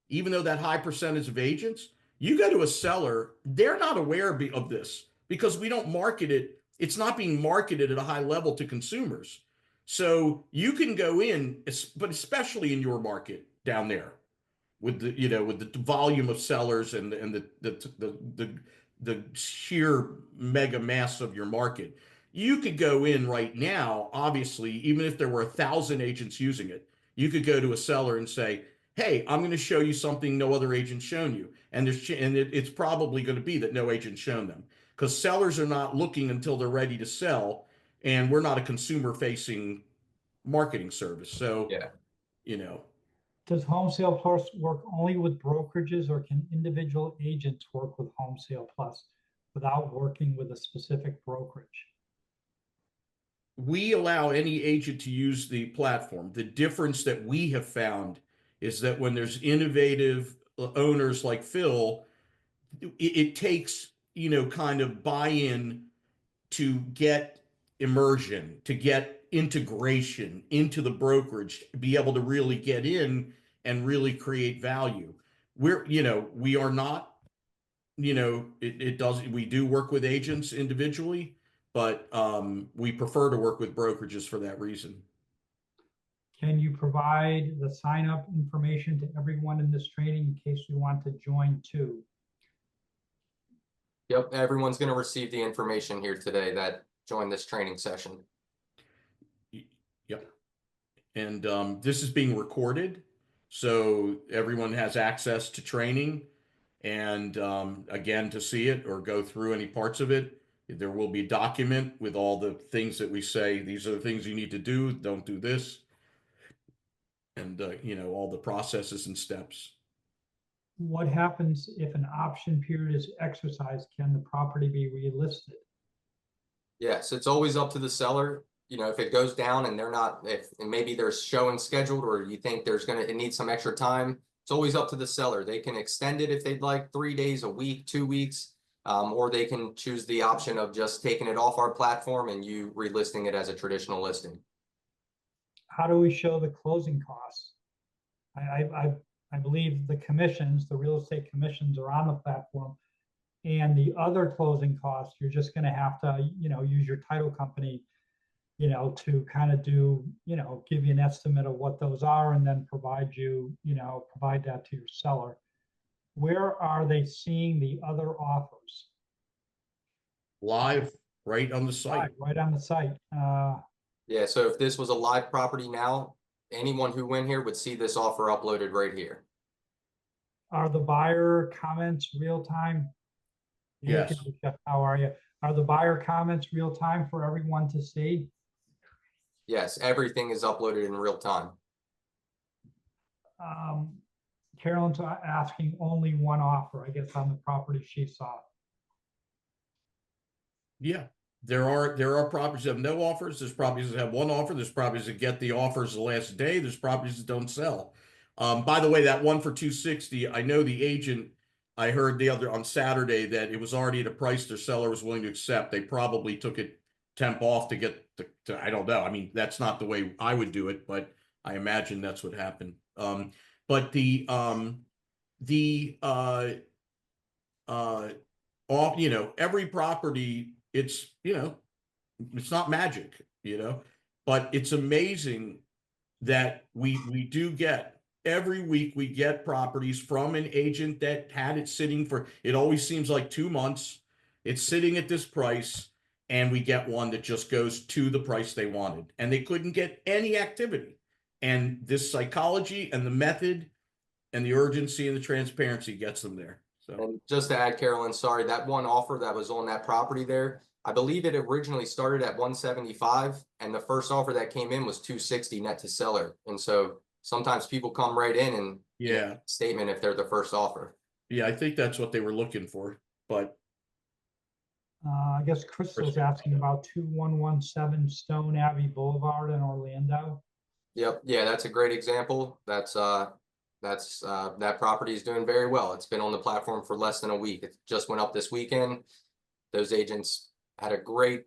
even though that high percentage of agents, you go to a seller, they're not aware of this because we don't market it. It's not being marketed at a high level to consumers. So you can go in, but especially in your market down there, with the volume of sellers and the sheer mega mass of your market, you could go in right now. Obviously, even if there were 1,000 agents using it, you could go to a seller and say, "Hey, I'm going to show you something no other agent's shown you," and it's probably going to be that no agent's shown them because sellers are not looking until they're ready to sell, and we're not a consumer-facing marketing service. So, Yeah. you know. Does Home Sale Plus work only with brokerages, or can individual agents work with Home Sale Plus without working with a specific brokerage? We allow any agent to use the platform. The difference that we have found is that when there's innovative owners like Phil, it takes, kind of buy-in to get immersion, to get integration into the brokerage, be able to really get in and really create value. We are not, it does, we do work with agents individually, but we prefer to work with brokerages for that reason. Can you provide the sign-up information to everyone in this training in case we want to join too? Yep, everyone's going to receive the information here today that joined this training session. Yep. And this is being recorded, so everyone has access to training. And again, to see it or go through any parts of it, there will be a document with all the things that we say, these are the things you need to do, don't do this. And, all the processes and steps. What happens if an option period is exercised? Can the property be relisted? Yes, it's always up to the seller. If it goes down and they're not, if maybe they're showing scheduled, or you think it needs some extra time, it's always up to the seller. They can extend it if they'd like, 3 days, a week, 2 weeks, or they can choose the option of just taking it off our platform and you relisting it as a traditional listing. How do we show the closing costs? I believe the commissions, the real estate commissions, are on the platform, and the other closing costs, you're just going to have to, use your title company, to kind of do, give you an estimate of what those are, and then provide that to your seller. Where are they seeing the other offers? Live, right on the site. Right on the site. Yeah, so if this was a live property now, anyone who went here would see this offer uploaded right here. Are the buyer comments real time? Yes. How are you? Are the buyer comments real time for everyone to see? Yes, everything is uploaded in real time. Carolyn's asking only one offer, I guess, on the property she saw. Yeah. There are properties that have no offers. There's properties that have one offer. There's properties that get the offers the last day. There's properties that don't sell. By the way, that one for 260, I know the agent, I heard on Saturday that it was already at a price their seller was willing to accept. They probably took it temp off to get I don't know. I mean, that's not the way I would do it, but I imagine that's what happened. But every property, it's not magic, but it's amazing that we do get, every week we get properties from an agent that had it sitting for, it always seems like 2 months. It's sitting at this price, and we get one that just goes to the price they wanted, and they couldn't get any activity. And this psychology and the method and the urgency and the transparency gets them there. So, And just to add, Carolyn, sorry, that one offer that was on that property there, I believe it originally started at 175, and the first offer that came in was 260 net to seller. And so sometimes people come right in and yeah, statement if they're the first offer. yeah, I think that's what they were looking for, but I guess Crystal's asking about 2117 Stone Abbey Boulevard in Orlando. Yep, yeah, that's a great example. That property is doing very well. It's been on the platform for less than a week. It just went up this weekend. Those agents had a great,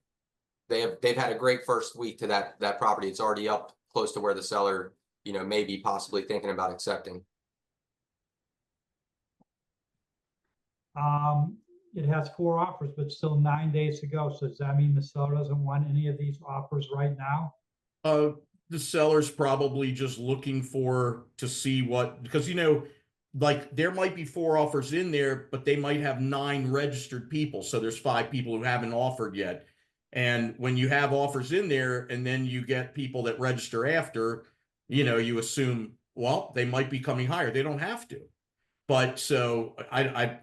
they've had a great first week to that property. It's already up close to where the seller, may be possibly thinking about accepting. It has 4 offers, but still 9 days to go. So does that mean the seller doesn't want any of these offers right now? the seller's probably just looking to see what, because like there might be 4 offers in there, but they might have 9 registered people. So there's 5 people who haven't offered yet. And when you have offers in there and then you get people that register after, you assume, well, they might be coming higher. They don't have to. But so I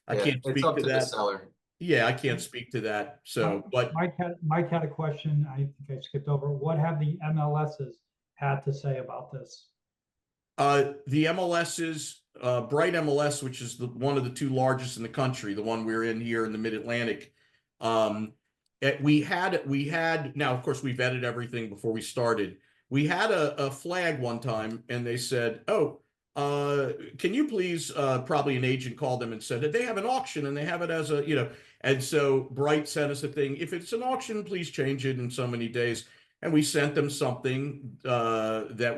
can't It's speak up to to the that. seller. Yeah, I can't speak to that. So, but Mike had a question. I think I skipped over. What have the MLSs had to say about this? the MLSs, Bright MLS, which is one of the 2 largest in the country, the one we're in here in the Mid-Atlantic. We had now, of course, we vetted everything before we started. We had a flag one time, and they said, "Oh, can you please?" Probably an agent called them and said that they have an auction and they have it as a. And so Bright sent us a thing. If it's an auction, please change it in so many days. And we sent them something that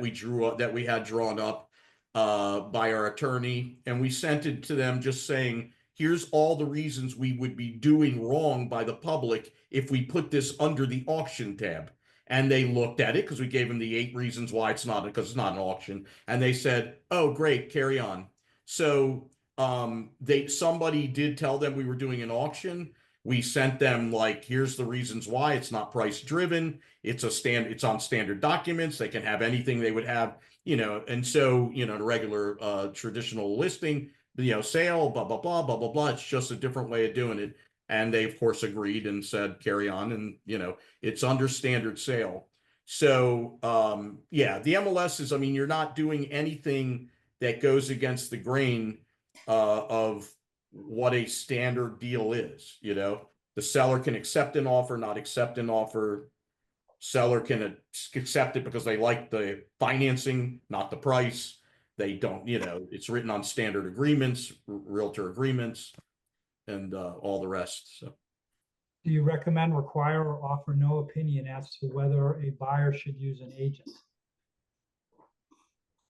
we had drawn up by our attorney, and we sent it to them just saying, here's all the reasons we would be doing wrong by the public if we put this under the auction tab. And they looked at it because we gave them the 8 reasons why it's not, because it's not an auction, and they said, oh great, carry on. So somebody did tell them we were doing an auction. We sent them like, here's the reasons why it's not price driven. It's on standard documents. They can have anything they would have, and so, the regular traditional listing, sale, blah, blah, blah, blah, blah, blah. It's just a different way of doing it. And they, of course, agreed and said, carry on. And, it's under standard sale. So, yeah, the MLS I mean, you're not doing anything that goes against the grain of what a standard deal is. The seller can accept an offer, not accept an offer. Seller can accept it because they like the financing, not the price. They don't, it's written on standard agreements, realtor agreements, and all the rest. So, Do you recommend, require, or offer no opinion as to whether a buyer should use an agent?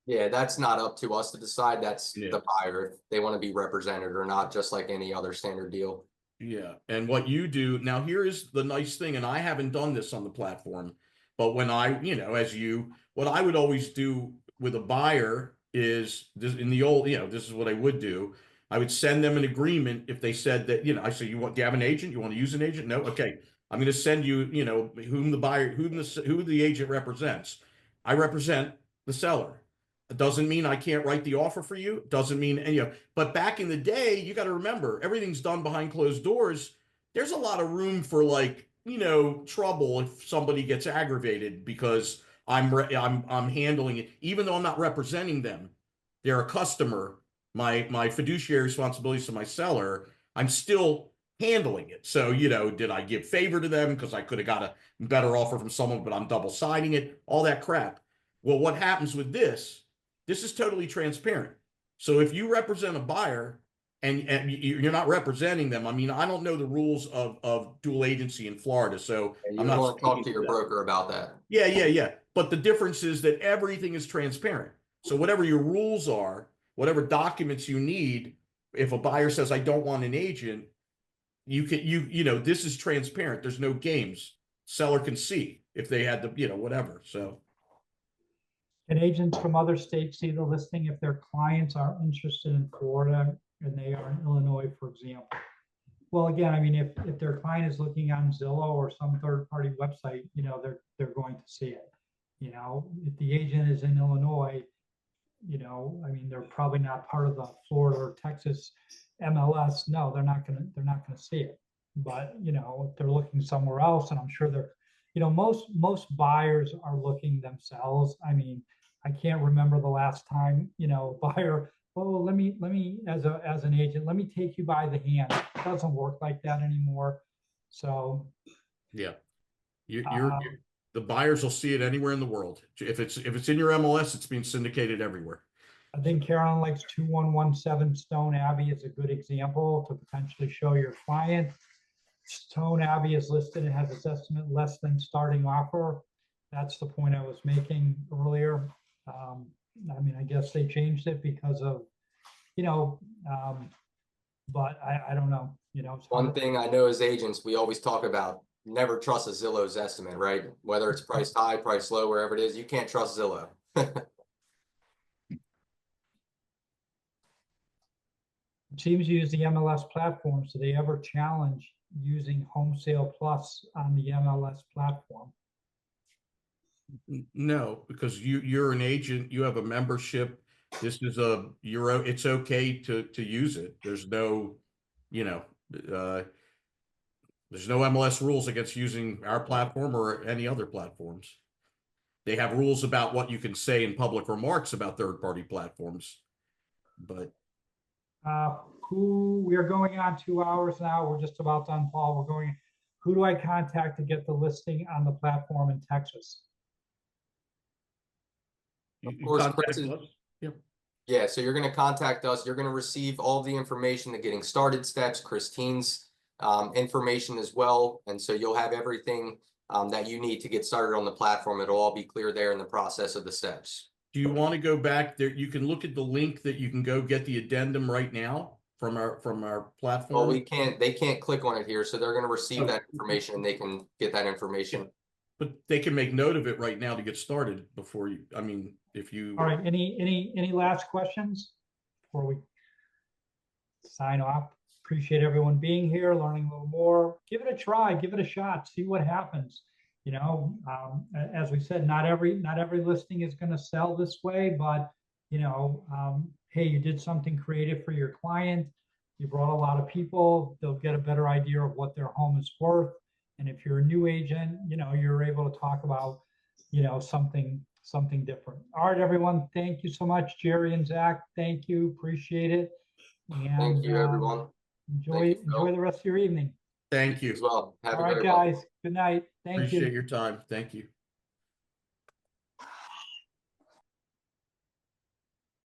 Yeah, that's not up to us to decide. That's yeah. the buyer, if they want to be represented or not, just like any other standard deal. Yeah. And what you do now, here is the nice thing, and I haven't done this on the platform, but when what I would always do with a buyer is this in the old, this is what I would do. I would send them an agreement if they said that, I say, do you have an agent? You want to use an agent? No. Okay. I'm going to send you, who the agent represents. I represent the seller. It doesn't mean I can't write the offer for you. It doesn't mean, but back in the day, you got to remember, everything's done behind closed doors. There's a lot of room for trouble if somebody gets aggravated because I'm handling it, even though I'm not representing them. They're a customer. My fiduciary responsibilities to my seller, I'm still handling it. So, did I give favor to them because I could have got a better offer from someone, but I'm double siding it, all that crap. Well, what happens with this is totally transparent. So if you represent a buyer and you're not representing them, I mean, I don't know the rules of dual agency in Florida, so And I'm you not want to talk to speaking your that. broker about that. Yeah. But the difference is that everything is transparent. So whatever your rules are, whatever documents you need, if a buyer says, I don't want an agent, this is transparent. There's no games. Seller can see if they had the, whatever. So. Can agents from other states see the listing if their clients are interested in Florida and they are in Illinois, for example? Well, again, I mean, if their client is looking on Zillow or some third-party website, they're going to see it. If the agent is in Illinois, you know, I mean, they're probably not part of the Florida or Texas MLS. No, they're not gonna see it. But, you know, if they're looking somewhere else, and I'm sure they're, you know, most buyers are looking themselves. I mean, I can't remember the last time, you know, buyer, oh, let me, as an agent, let me take you by the hand. It doesn't work like that anymore. So, Yeah. um, The buyers will see it anywhere in the world. If it's in your MLS, it's being syndicated everywhere. I think Carolyn likes 2117 Stone Abbey is a good example to potentially show your client. Stone Abbey is listed, it has its estimate less than starting offer. That's the point I was making earlier. I mean, I guess they changed it because of, you know, but I don't know, you know. One thing I know as agents, we always talk about never trust a Zillow's estimate, right? Whether it's priced high, priced low, wherever it is, you can't trust Zillow. Teams use the MLS platform, so they ever challenge using Homesale.plus on the MLS platform? No, because you're an agent, you have a membership. This is it's okay to use it. There's no, you know, there's no MLS rules against using our platform or any other platforms. They have rules about what you can say in public remarks about third-party platforms, but We are going on 2 hours now. We're just about done, Paul. Who do I contact to get the listing on the platform in Texas? Of course, Chris us. Yeah, so you're going to contact us. You're going to receive all the information, the getting started steps, Christine's information as well. And so you'll have everything that you need to get started on the platform. It'll all be clear there in the process of the steps. Do you want to go back there? You can look at the link that you can go get the addendum right now from our platform. Well, they can't click on it here. So they're going to receive that information and they can get that information. Yeah. But they can make note of it right now to get started before you, I mean, if you. All right, any last questions before we sign off? Appreciate everyone being here, learning a little more. Give it a try, give it a shot, see what happens. You know, as we said, not every listing is going to sell this way, but you know, hey, you did something creative for your client. You brought a lot of people. They'll get a better idea of what their home is worth. And if you're a new agent, you know, you're able to talk about, you know, something different. All right, everyone. Thank you so much, Jerry and Zach. Thank you. Appreciate it. And thank you, everyone. Enjoy the rest of your evening. Thank you as well. Have All a right, great guys. one. Good night. Thank you. Appreciate your time. Thank you.